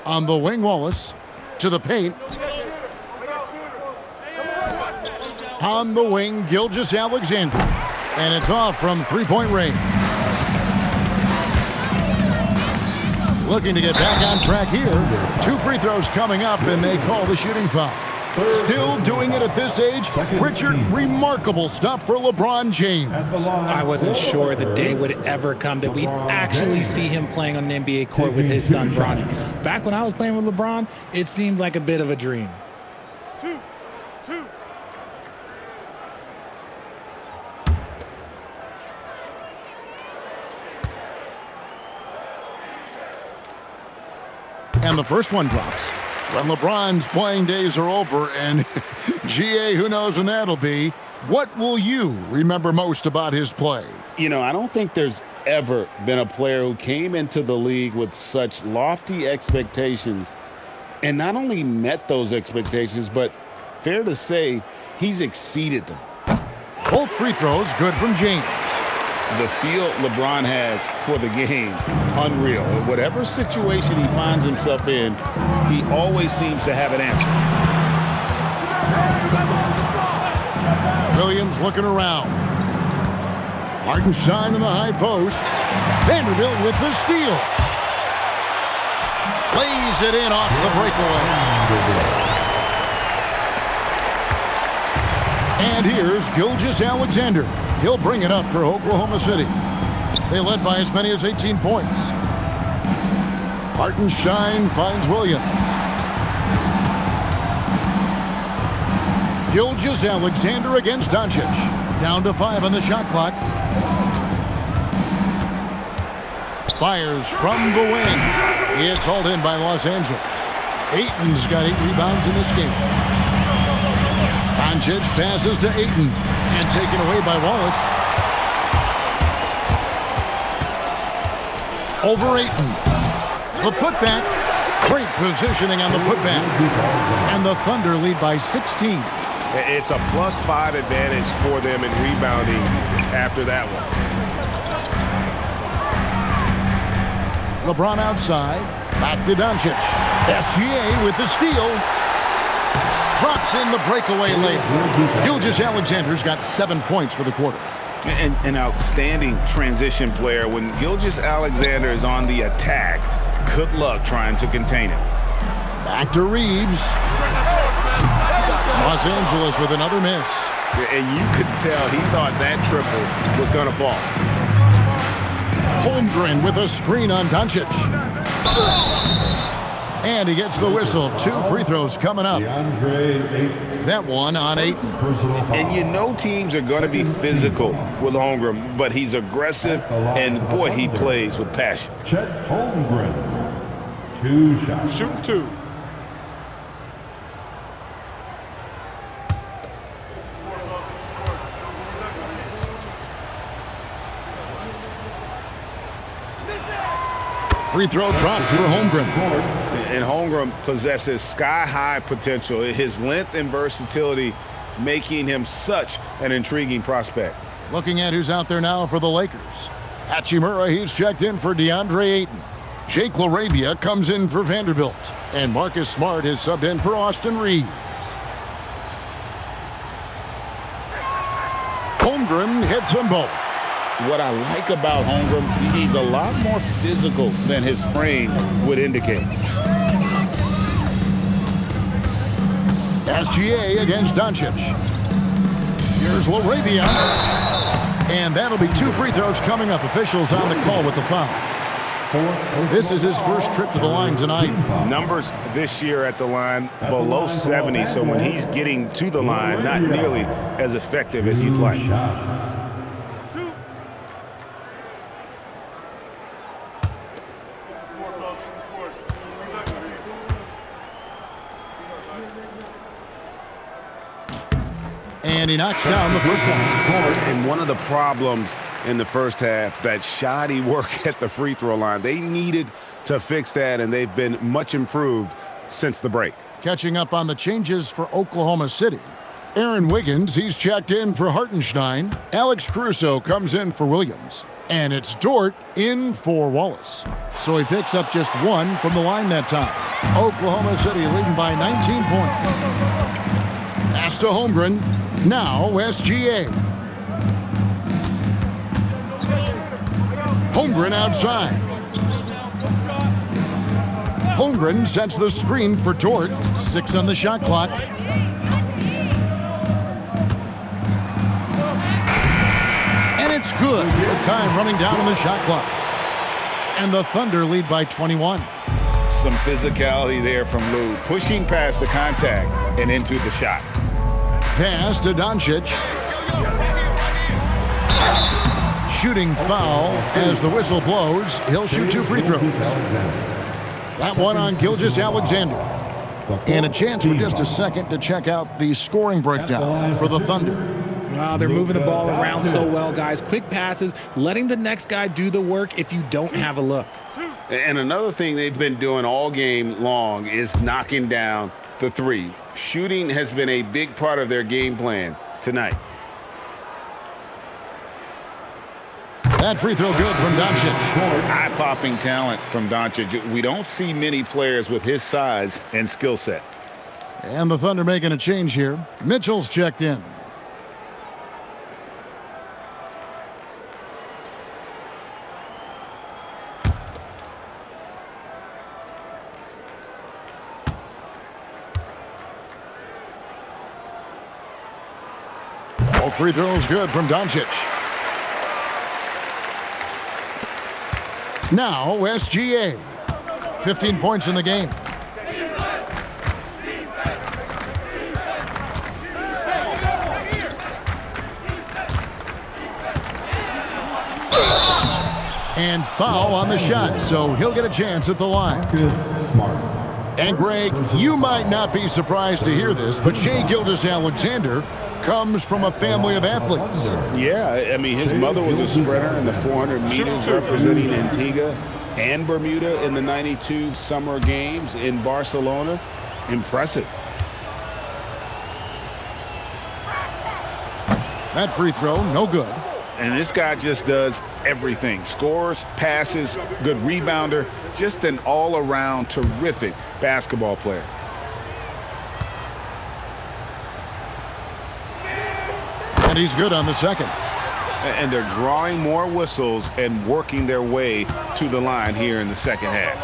On the wing, Wallace to the paint. On the wing, Gilgeous-Alexander. And it's off from three-point range. Looking to get back on track here. 2 free throws coming up, and they call the shooting foul. Still doing it at this age. Richard, remarkable stuff for LeBron James. I wasn't sure the day would ever come that we'd actually see him playing on an NBA court with his son, Bronny. Back when I was playing with LeBron, it seemed like a bit of a dream. 2. And the first one drops. When LeBron's playing days are over, and GA, who knows when that'll be, what will you remember most about his play? You know, I don't think there's ever been a player who came into the league with such lofty expectations and not only met those expectations, but fair to say, he's exceeded them. Both free throws good from James. The feel LeBron has for the game, unreal. Whatever situation he finds himself in, he always seems to have an answer. Williams looking around. Hartenstein in the high post. Vanderbilt with the steal. Plays it in off the breakaway. And here's Gilgeous-Alexander. He'll bring it up for Oklahoma City. They led by as many as 18 points. Hartenstein finds Williams. Gilgeous-Alexander against Doncic. Down to 5 on the shot clock. Fires from the wing. It's hauled in by Los Angeles. Ayton's got 8 rebounds in this game. Doncic passes to Ayton. And taken away by Wallace. Over Ayton. The putback. Great positioning on the putback. And the Thunder lead by 16. It's a +5 advantage for them in rebounding after that one. LeBron outside. Back to Doncic. SGA with the steal. Drops in the breakaway late. Gilgeous-Alexander's got 7 points for the quarter. An outstanding transition player. When Gilgeous-Alexander is on the attack, good luck trying to contain him. Back to Reeves. Los Angeles with another miss. And you could tell he thought that triple was going to fall. Holmgren with a screen on Doncic. And he gets the whistle. 2 free throws coming up. That one on Ayton. And you know teams are going to be physical with Holmgren, but he's aggressive, and boy, he plays with passion. Chet Holmgren, 2 shots. Shooting 2. Free throw dropped for Holmgren. And Holmgren possesses sky-high potential. His length and versatility making him such an intriguing prospect. Looking at who's out there now for the Lakers. Hachimura, he's checked in for DeAndre Ayton. Jake LaRavia comes in for Vanderbilt. And Marcus Smart is subbed in for Austin Reeves. Holmgren hits them both. What I like about Holmgren, he's a lot more physical than his frame would indicate. SGA against Doncic. Here's LaRavia. And that'll be 2 free throws coming up. Officials on the call with the foul. This is his first trip to the line tonight. Numbers this year at the line below 70, so when he's getting to the line, not nearly as effective as you'd like. And he knocks down the first one. And one of the problems in the first half, that shoddy work at the free throw line. They needed to fix that, and they've been much improved since the break. Catching up on the changes for Oklahoma City. Aaron Wiggins, he's checked in for Hartenstein. Alex Caruso comes in for Williams. And it's Dort in for Wallace. So he picks up just 1 from the line that time. Oklahoma City leading by 19 points. Pass to Holmgren. Now SGA. Holmgren outside. Holmgren sets the screen for Dort. 6 on the shot clock. And it's good with time running down on the shot clock. And the Thunder lead by 21. Some physicality there from Lou, pushing past the contact and into the shot. Pass to Doncic. Shooting foul as the whistle blows. He'll shoot 2 free throws. That one on Gilgeous-Alexander. And a chance for just a second to check out the scoring breakdown for the Thunder. Wow, they're moving the ball around so well, guys. Quick passes, letting the next guy do the work if you don't have a look. And another thing they've been doing all game long is knocking down the 3. Shooting has been a big part of their game plan tonight. That free throw good from Doncic. Eye-popping talent from Doncic. We don't see many players with his size and skill set. And the Thunder making a change here. Mitchell's checked in. All free throws good from Doncic. Now SGA. 15 points in the game. And foul on the shot, so he'll get a chance at the line. And Greg, you might not be surprised to hear this, but Shai Gilgeous-Alexander comes from a family of athletes. Yeah, I mean, his mother was a sprinter in the 400 meters representing Antigua and Bermuda in the 92 Summer Games in Barcelona. Impressive. That free throw, no good. And this guy just does everything. Scores, passes, good rebounder, just an all-around terrific basketball player. And he's good on the second. And they're drawing more whistles and working their way to the line here in the second half.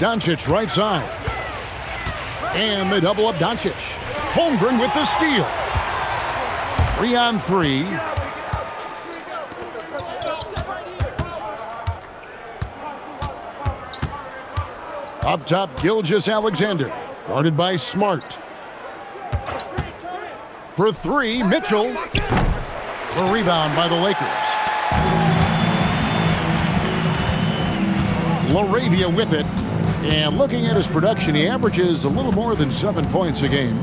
Doncic right side. And they double up Doncic. Holmgren with the steal. 3-on-3. Up top, Gilgeous-Alexander, guarded by Smart. For three, Mitchell. The rebound by the Lakers. LaRavia with it. And looking at his production, he averages a little more than 7 points a game.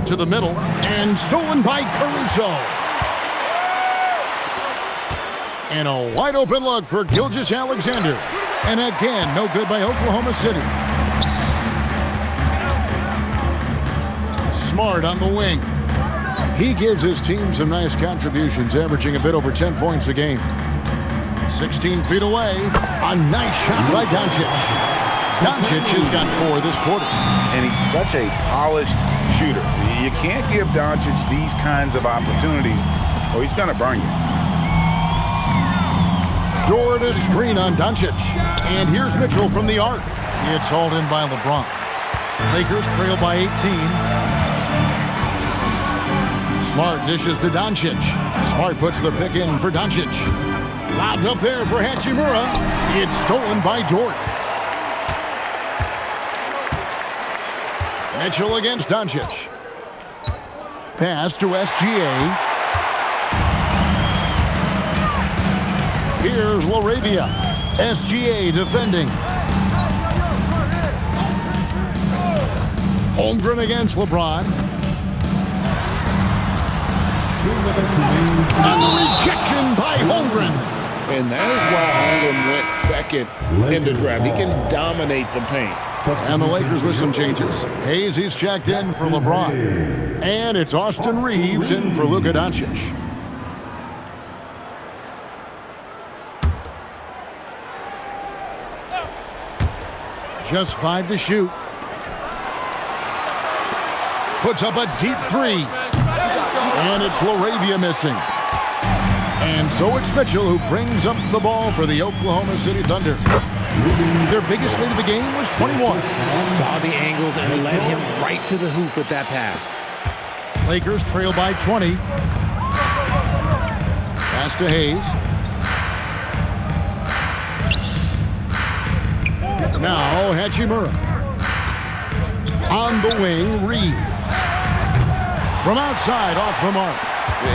To the middle, and stolen by Caruso. And a wide open look for Gilgeous-Alexander. And again, no good by Oklahoma City. Smart on the wing. He gives his team some nice contributions, averaging a bit over 10 points a game. 16 feet away. A nice shot by Doncic. Doncic has got 4 this quarter. And he's such a polished shooter. You can't give Doncic these kinds of opportunities or he's going to burn you. Door to screen on Doncic. And here's Mitchell from the arc. It's hauled in by LeBron. Lakers trail by 18. Smart dishes to Doncic. Smart puts the pick in for Doncic. Lobbed up there for Hachimura. It's stolen by Dort. Mitchell against Doncic. Pass to SGA. Here's LaRavia. SGA defending. Holmgren against LeBron. And the rejection by Holmgren. And that is why Holmgren went second in the draft. He can dominate the paint. And the Lakers with some changes. Hayes, he's checked in for LeBron. And it's Austin Reeves in for Luka Doncic. Just 5 to shoot. Puts up a deep 3. And it's LaRavia missing. And so it's Mitchell who brings up the ball for the Oklahoma City Thunder. Their biggest lead of the game was 21. Saw the angles and led him right to the hoop with that pass. Lakers trail by 20. Pass to Hayes. Now Hachimura. On the wing, Reeves. From outside, off the mark.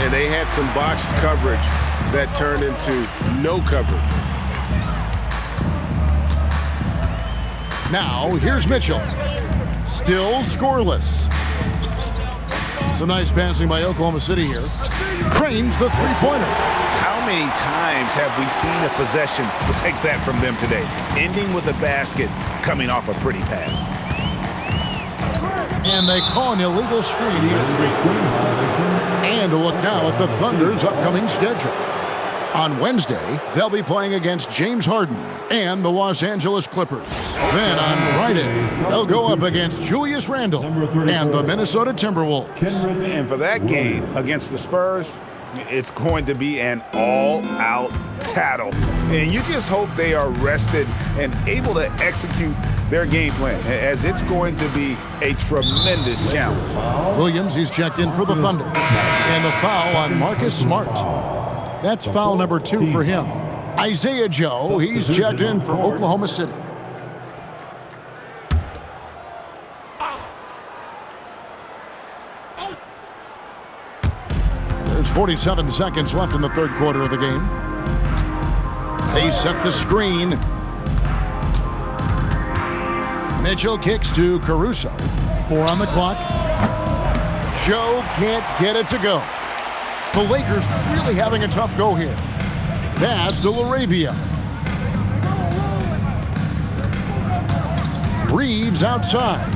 And they had some botched coverage that turned into no coverage. Now, here's Mitchell. Still scoreless. Some nice passing by Oklahoma City here. Cranes the three-pointer. How many times have we seen a possession like that from them today? Ending with a basket, coming off a pretty pass. And they call an illegal screen here. And a look now at the Thunder's upcoming schedule. On Wednesday, they'll be playing against James Harden and the Los Angeles Clippers. Then on Friday, they'll go up against Julius Randle and the Minnesota Timberwolves. And for that game against the Spurs, it's going to be an all-out battle. And you just hope they are rested and able to execute their game plan, as it's going to be a tremendous challenge. Williams, he's checked in for the Thunder. And the foul on Marcus Smart. That's foul number 2 for him. Isaiah Joe, he's checked in for Oklahoma City. There's 47 seconds left in the third quarter of the game. They set the screen. Mitchell kicks to Caruso. 4 on the clock. Joe can't get it to go. The Lakers really having a tough go here. Pass to LaRavia. Reeves outside.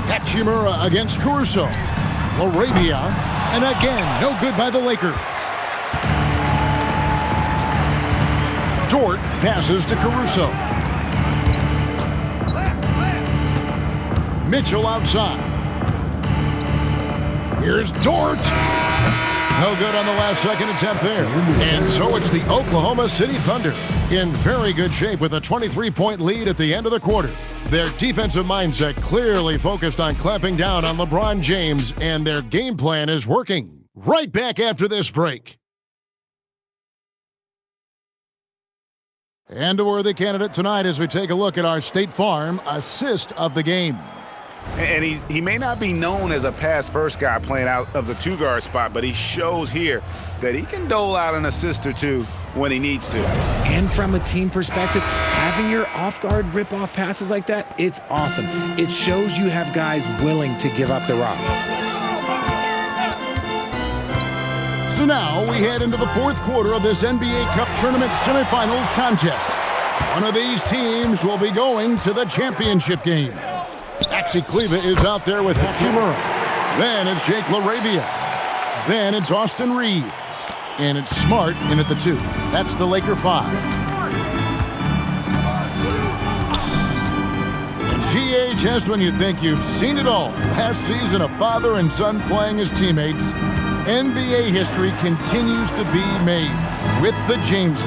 Hachimura against Caruso. LaRavia. And again, no good by the Lakers. Dort passes to Caruso. Mitchell outside. Here's Dort. No good on the last second attempt there. And so it's the Oklahoma City Thunder in very good shape with a 23-point lead at the end of the quarter. Their defensive mindset clearly focused on clamping down on LeBron James, and their game plan is working. Right back after this break. And a worthy candidate tonight as we take a look at our State Farm assist of the game. And he may not be known as a pass-first guy playing out of the two-guard spot, but he shows here that he can dole out an assist or two when he needs to. And from a team perspective, having your off-guard rip-off passes like that, it's awesome. It shows you have guys willing to give up the rock. So now we head into the fourth quarter of this NBA Cup Tournament semifinals contest. One of these teams will be going to the championship game. Maxi Kleba is out there with Hachimura. Then it's Jake LaRavia. Then it's Austin Reeves. And it's Smart in at the 2. That's the Laker 5. And GH, when you think you've seen it all. Last season, a father and son playing as teammates. NBA history continues to be made with the Jameses.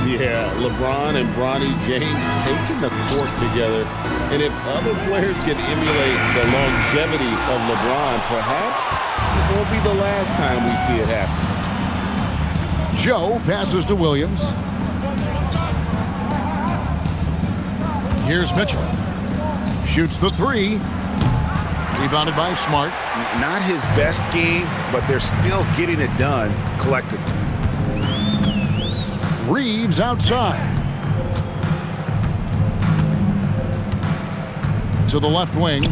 Yeah, LeBron and Bronny James taking the court together. And if other players can emulate the longevity of LeBron, perhaps it won't be the last time we see it happen. Joe passes to Williams. Here's Mitchell. Shoots the 3. Rebounded by Smart. Not his best game, but they're still getting it done collectively. Reeves outside. To the left wing.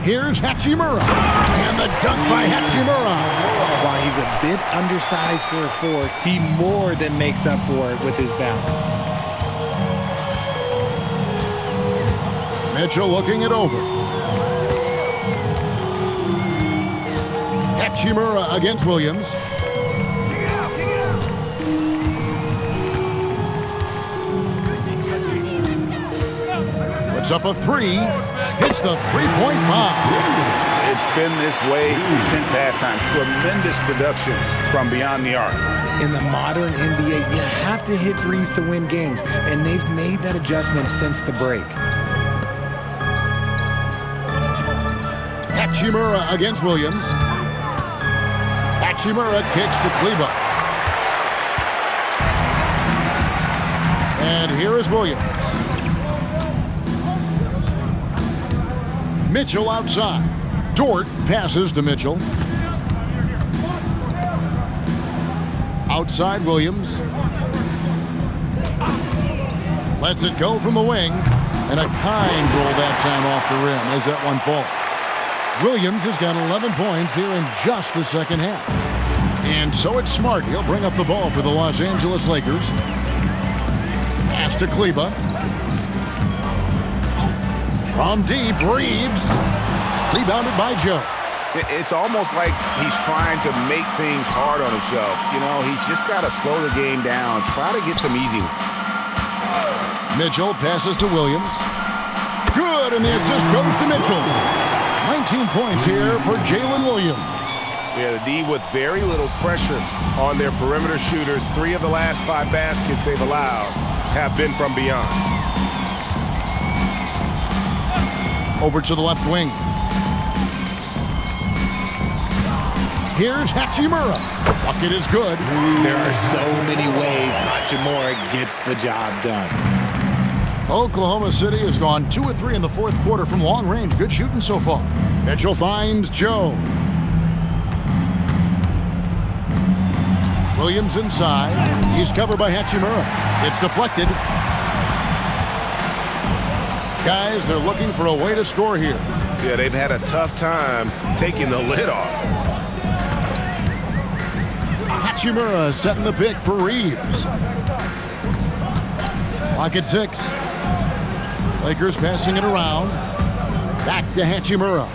Here's Hachimura. And the dunk by Hachimura. While he's a bit undersized for a 4, he more than makes up for it with his bounce. Mitchell looking it over. Hachimura against Williams. Puts up a 3. Hits the three-point bomb. It's been this way since halftime. Tremendous production from beyond the arc. In the modern NBA, you have to hit threes to win games, and they've made that adjustment since the break. Hachimura against Williams. Hachimura kicks to Kleba. And here is Williams. Mitchell outside. Dort passes to Mitchell. Outside Williams. Lets it go from the wing. And a kind roll that time off the rim as that one falls. Williams has got 11 points here in just the second half. And so it's Smart. He'll bring up the ball for the Los Angeles Lakers. Pass to Kleba. From deep, Reeves. Rebounded by Joe. It's almost like he's trying to make things hard on himself. You know, he's just got to slow the game down, try to get some easy. Mitchell passes to Williams. Good, and the assist goes to Mitchell. 19 points here for Jalen Williams. Yeah, the D with very little pressure on their perimeter shooters. 3 of the last 5 baskets they've allowed have been from beyond. Over to the left wing. Here's Hachimura. The bucket is good. There are so many ways Hachimura gets the job done. Oklahoma City has gone 2 of 3 in the fourth quarter from long range. Good shooting so far. Mitchell finds Joe. Williams inside. He's covered by Hachimura. It's deflected. Guys, they're looking for a way to score here. Yeah, they've had a tough time taking the lid off. Hachimura setting the pick for Reeves. Clock at 6. Lakers passing it around. Back to Hachimura.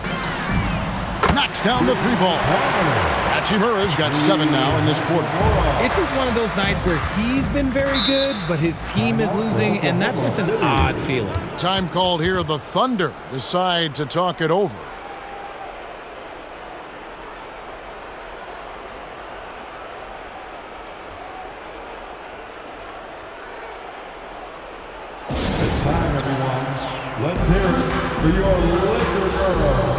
Knocks down the 3-ball. Hachimura's got 7 now in this quarter. It's just one of those nights where he's been very good, but his team is losing, and that's just an odd feeling. Time called here. The Thunder decide to talk it over. Time, everyone. Let's hear it for your Laker girl.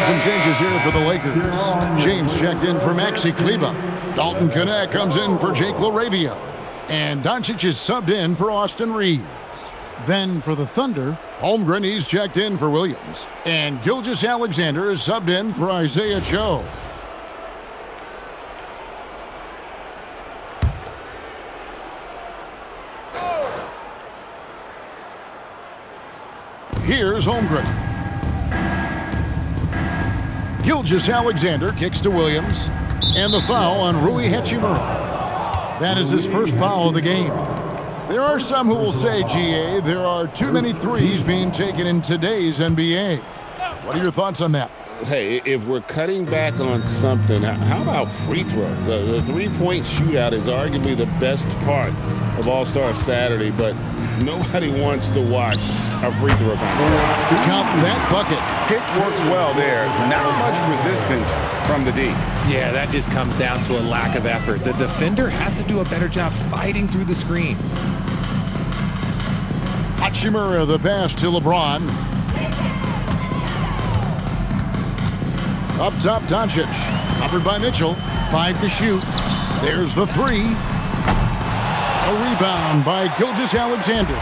Some changes here for the Lakers. James checked in for Maxi Kleber. Dalton Connect comes in for Jake LaRavia. And Doncic is subbed in for Austin Reeves. Then for the Thunder, Holmgren, he's checked in for Williams. And Gilgeous-Alexander is subbed in for Isaiah Joe. Here's Holmgren. Gilgeous-Alexander kicks to Williams, and the foul on Rui Hachimura. That is his first foul of the game. There are some who will say, GA, there are too many threes being taken in today's NBA. What are your thoughts on that? Hey, if we're cutting back on something, how about free throws? The three-point shootout is arguably the best part of All-Star Saturday, but nobody wants to watch a free throw contest. Count that bucket. Pick works well there. Not much resistance from the D. Yeah, that just comes down to a lack of effort. The defender has to do a better job fighting through the screen. Hachimura, the pass to LeBron. Up top, Doncic. Covered by Mitchell. 5 to shoot. There's the three. A rebound by Gilgeous-Alexander.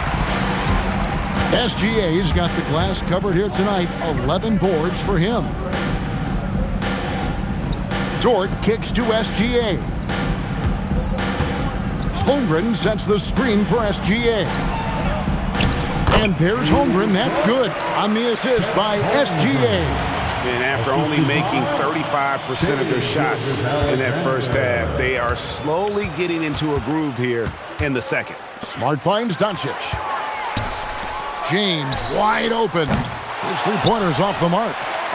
SGA's got the glass covered here tonight. 11 boards for him. Dort kicks to SGA. Holmgren sets the screen for SGA. And there's Holmgren. That's good on the assist by SGA. And after only making 35% of their shots in that first half, they are slowly getting into a groove here in the second. Smart finds Doncic. James wide open. His three-pointer's off the mark.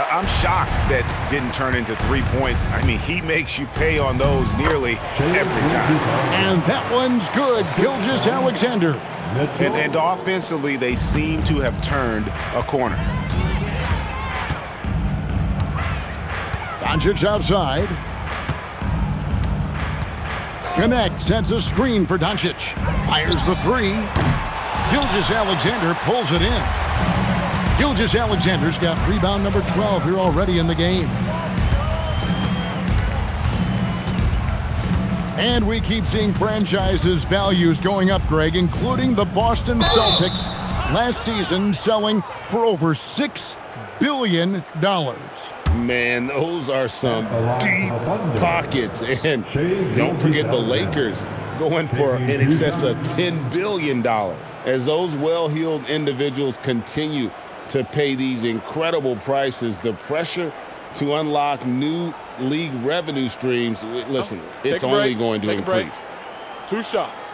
I'm shocked that didn't turn into 3 points. I mean, he makes you pay on those nearly every time. And that one's good. Gilgeous-Alexander. And offensively, they seem to have turned a corner. Doncic outside. Connect sets a screen for Doncic. Fires the three. Gilgeous-Alexander pulls it in. Gilgeous-Alexander's got rebound number 12 here already in the game. And we keep seeing franchises' values going up, Greg, including the Boston Celtics last season selling for over $6 billion. Man, those are some deep pockets. And don't forget the Lakers going for in excess of $10 billion. As those well-heeled individuals continue to pay these incredible prices, the pressure to unlock new league revenue streams, listen, it's only going to increase. 2 shots.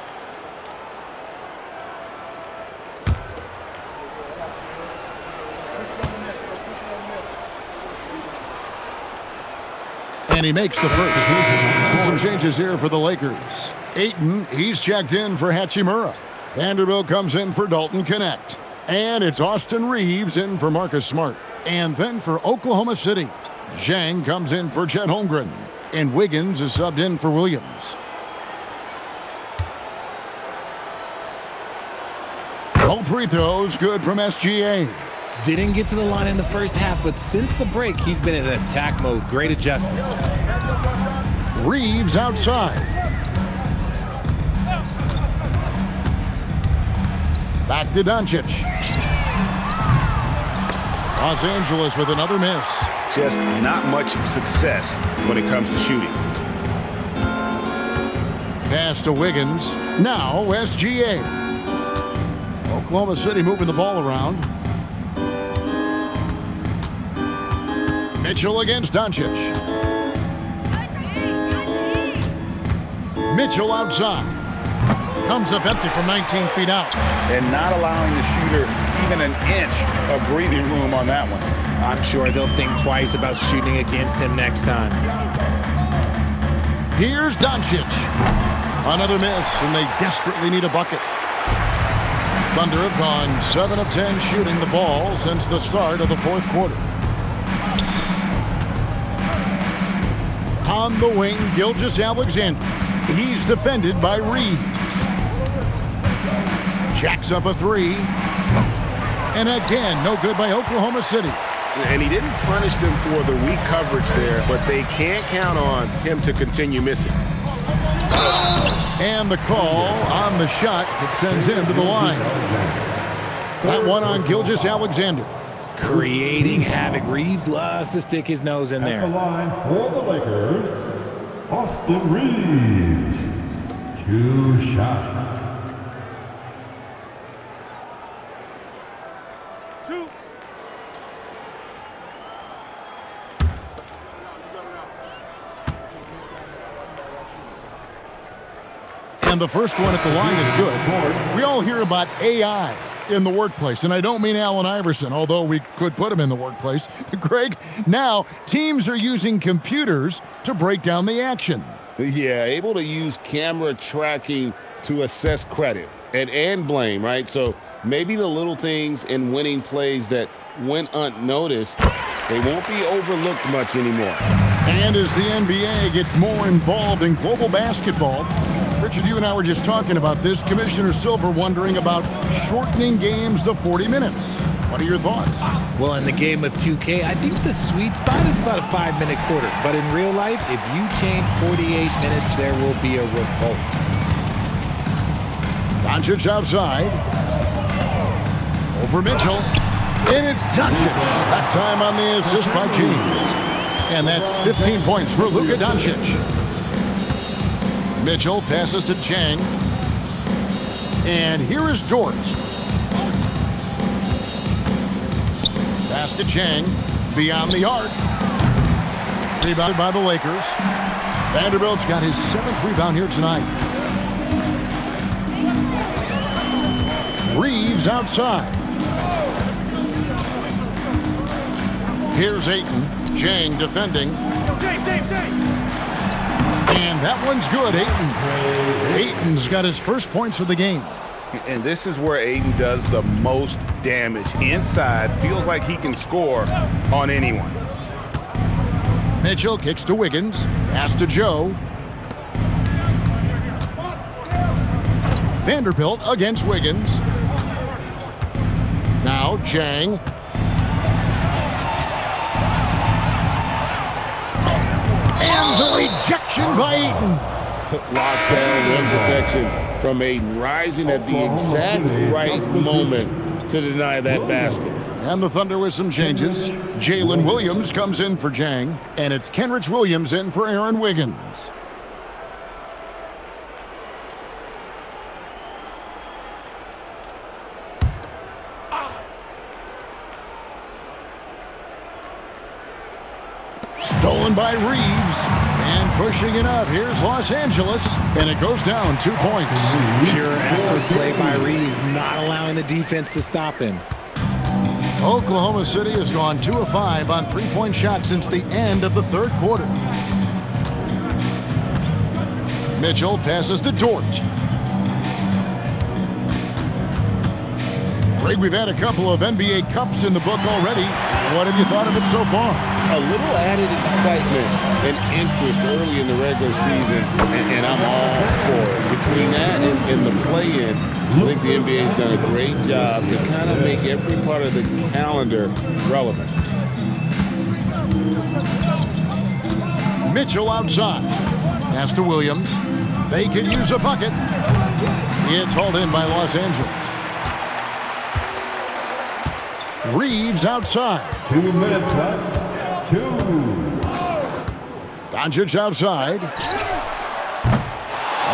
And he makes the first. And some changes here for the Lakers. Ayton, he's checked in for Hachimura. Vanderbilt comes in for Dalton Connect. And it's Austin Reeves in for Marcus Smart. And then for Oklahoma City, Zhang comes in for Chet Holmgren. And Wiggins is subbed in for Williams. Both free throws good from SGA. Didn't get to the line in the first half, but since the break, he's been in attack mode. Great adjustment. Reeves outside. Back to Doncic. Los Angeles with another miss. Just not much success when it comes to shooting. Pass to Wiggins. Now SGA. Oklahoma City moving the ball around. Mitchell against Doncic. Mitchell outside. Comes up empty from 19 feet out. And not allowing the shooter even an inch of breathing room on that one. I'm sure they'll think twice about shooting against him next time. Here's Doncic. Another miss, and they desperately need a bucket. Thunder have gone 7 of 10 shooting the ball since the start of the fourth quarter. On the wing, Gilgeous-Alexander. He's defended by Reeves. Jacks up a three. And again, no good by Oklahoma City. And he didn't punish them for the weak coverage there, but they can't count on him to continue missing. And the call on the shot that sends him to the line. That one on Gilgeous-Alexander. Creating havoc. Reeves loves to stick his nose in there. At the line for the Lakers, Austin Reeves. 2 shots. And the first one at the line is good. We all hear about AI in the workplace, and I don't mean Allen Iverson, although we could put him in the workplace. Greg, now teams are using computers to break down the action. Yeah, able to use camera tracking to assess credit and blame, right? So maybe the little things in winning plays that went unnoticed, they won't be overlooked much anymore. And as the NBA gets more involved in global basketball, Richard, you and I were just talking about this. Commissioner Silver wondering about shortening games to 40 minutes. What are your thoughts? Well, in the game of 2K, I think the sweet spot is about a 5-minute quarter. But in real life, if you change 48 minutes, there will be a revolt. Doncic outside. Over Mitchell. And it's Doncic. That time on the assist by James. And that's 15 points for Luka Doncic. Mitchell passes to Chang. And here is Dort. Pass to Chang. Beyond the arc. Rebounded by the Lakers. Vanderbilt's got his 7th rebound here tonight. Reeves outside. Here's Ayton. Chang defending. And that one's good, Ayton. Ayton's got his first points of the game. And this is where Ayton does the most damage. Inside, feels like he can score on anyone. Mitchell kicks to Wiggins. Pass to Joe. Vanderbilt against Wiggins. Now Chang. And the rejection by Ayton. Lockdown rim protection from Ayton, rising at the exact right moment to deny that basket. And the Thunder with some changes. Jalen Williams comes in for Chang, and it's Kenrich Williams in for Aaron Wiggins. Stolen by Reeves, and pushing it up. Here's Los Angeles, and it goes down 2 points. Pure effort play by Reeves, not allowing the defense to stop him. Oklahoma City has gone 2 of 5 on three-point shots since the end of the third quarter. Mitchell passes to Dort. Greg, we've had a couple of NBA Cups in the book already. What have you thought of it so far? A little added excitement and interest early in the regular season, and I'm all for it. Between that and the play-in, I think the NBA's done a great job to kind of make every part of the calendar relevant. Mitchell outside. Pass to Williams. They could use a bucket. It's hauled in by Los Angeles. Reeves outside. 2 minutes left. 2. Doncic outside.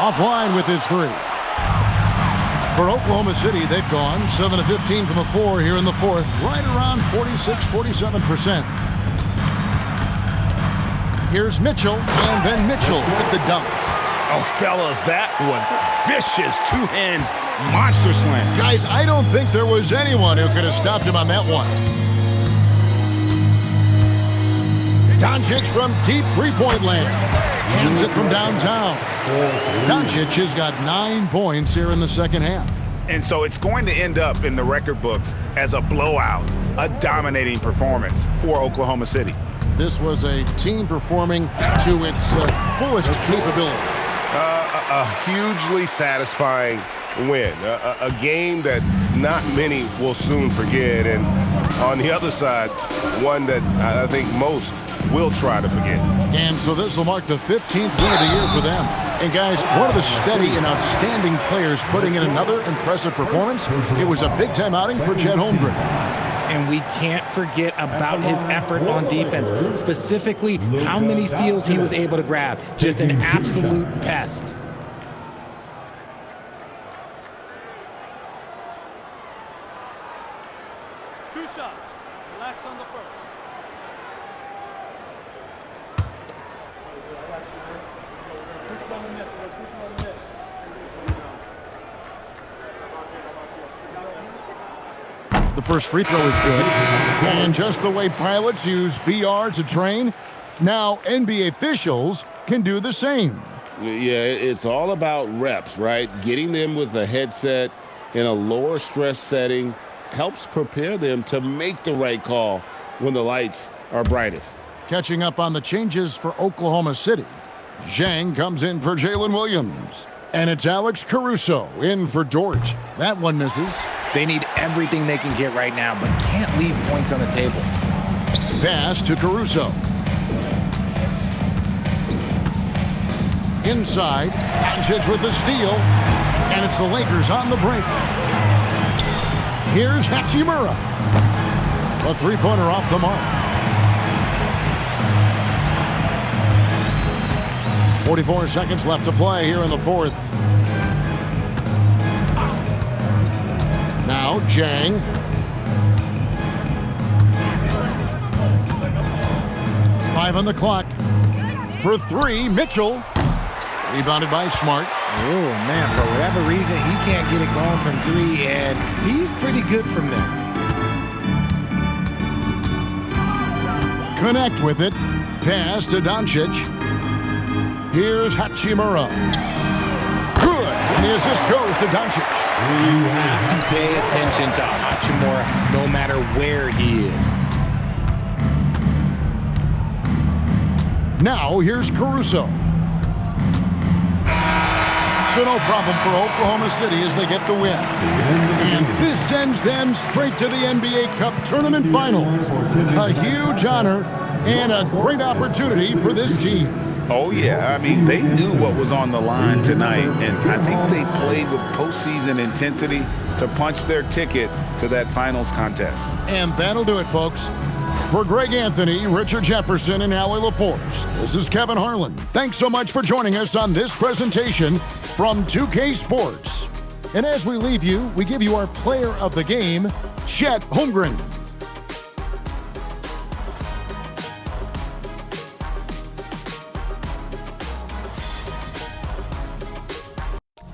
Offline with his 3. For Oklahoma City, they've gone 7 of 15 from the floor here in the fourth, right around 46-47%. Here's Mitchell, and then Mitchell with the dunk. Oh, fellas, that was vicious two-hand monster slam. Guys, I don't think there was anyone who could have stopped him on that one. Doncic from deep three-point land. Hands it from downtown. Doncic has got 9 points here in the second half. And so it's going to end up in the record books as a blowout, a dominating performance for Oklahoma City. This was a team performing to its fullest capability. A hugely satisfying win. A game that not many will soon forget. And on the other side, one that I think most will try to forget. And so this will mark the 15th win of the year for them. And guys, one of the steady and outstanding players putting in another impressive performance. It was a big-time outing for Chet Holmgren. And we can't forget about his effort on defense, specifically how many steals he was able to grab. Just an absolute pest. Two shots. Last on the first. The first free throw is good. And just the way pilots use VR to train, now NBA officials can do the same. Yeah, it's all about reps, right? Getting them with a headset in a lower stress setting helps prepare them to make the right call when the lights are brightest. Catching up on the changes for Oklahoma City, Zhang comes in for Jalen Williams. And it's Alex Caruso in for Dort. That one misses. They need everything they can get right now, but can't leave points on the table. Pass to Caruso. Inside, Doncic with the steal, and it's the Lakers on the break. Here's Hachimura. A three-pointer off the mark. 44 seconds left to play here in the fourth. Now, Zhang. Five on the clock. For 3, Mitchell. Rebounded by Smart. Oh, man, for whatever reason, he can't get it going from 3, and he's pretty good from there. Connect with it. Pass to Doncic. Here's Hachimura. Good. And the assist goes to Doncic. You have to pay attention to Hachimura no matter where he is. Now here's Caruso. So no problem for Oklahoma City as they get the win. And this sends them straight to the NBA Cup Tournament Final. A huge honor and a great opportunity for this team. Oh, yeah. I mean, they knew what was on the line tonight, and I think they played with postseason intensity to punch their ticket to that finals contest. And that'll do it, folks. For Greg Anthony, Richard Jefferson, and Allie LaForce, this is Kevin Harlan. Thanks so much for joining us on this presentation from 2K Sports. And as we leave you, we give you our player of the game, Chet Holmgren.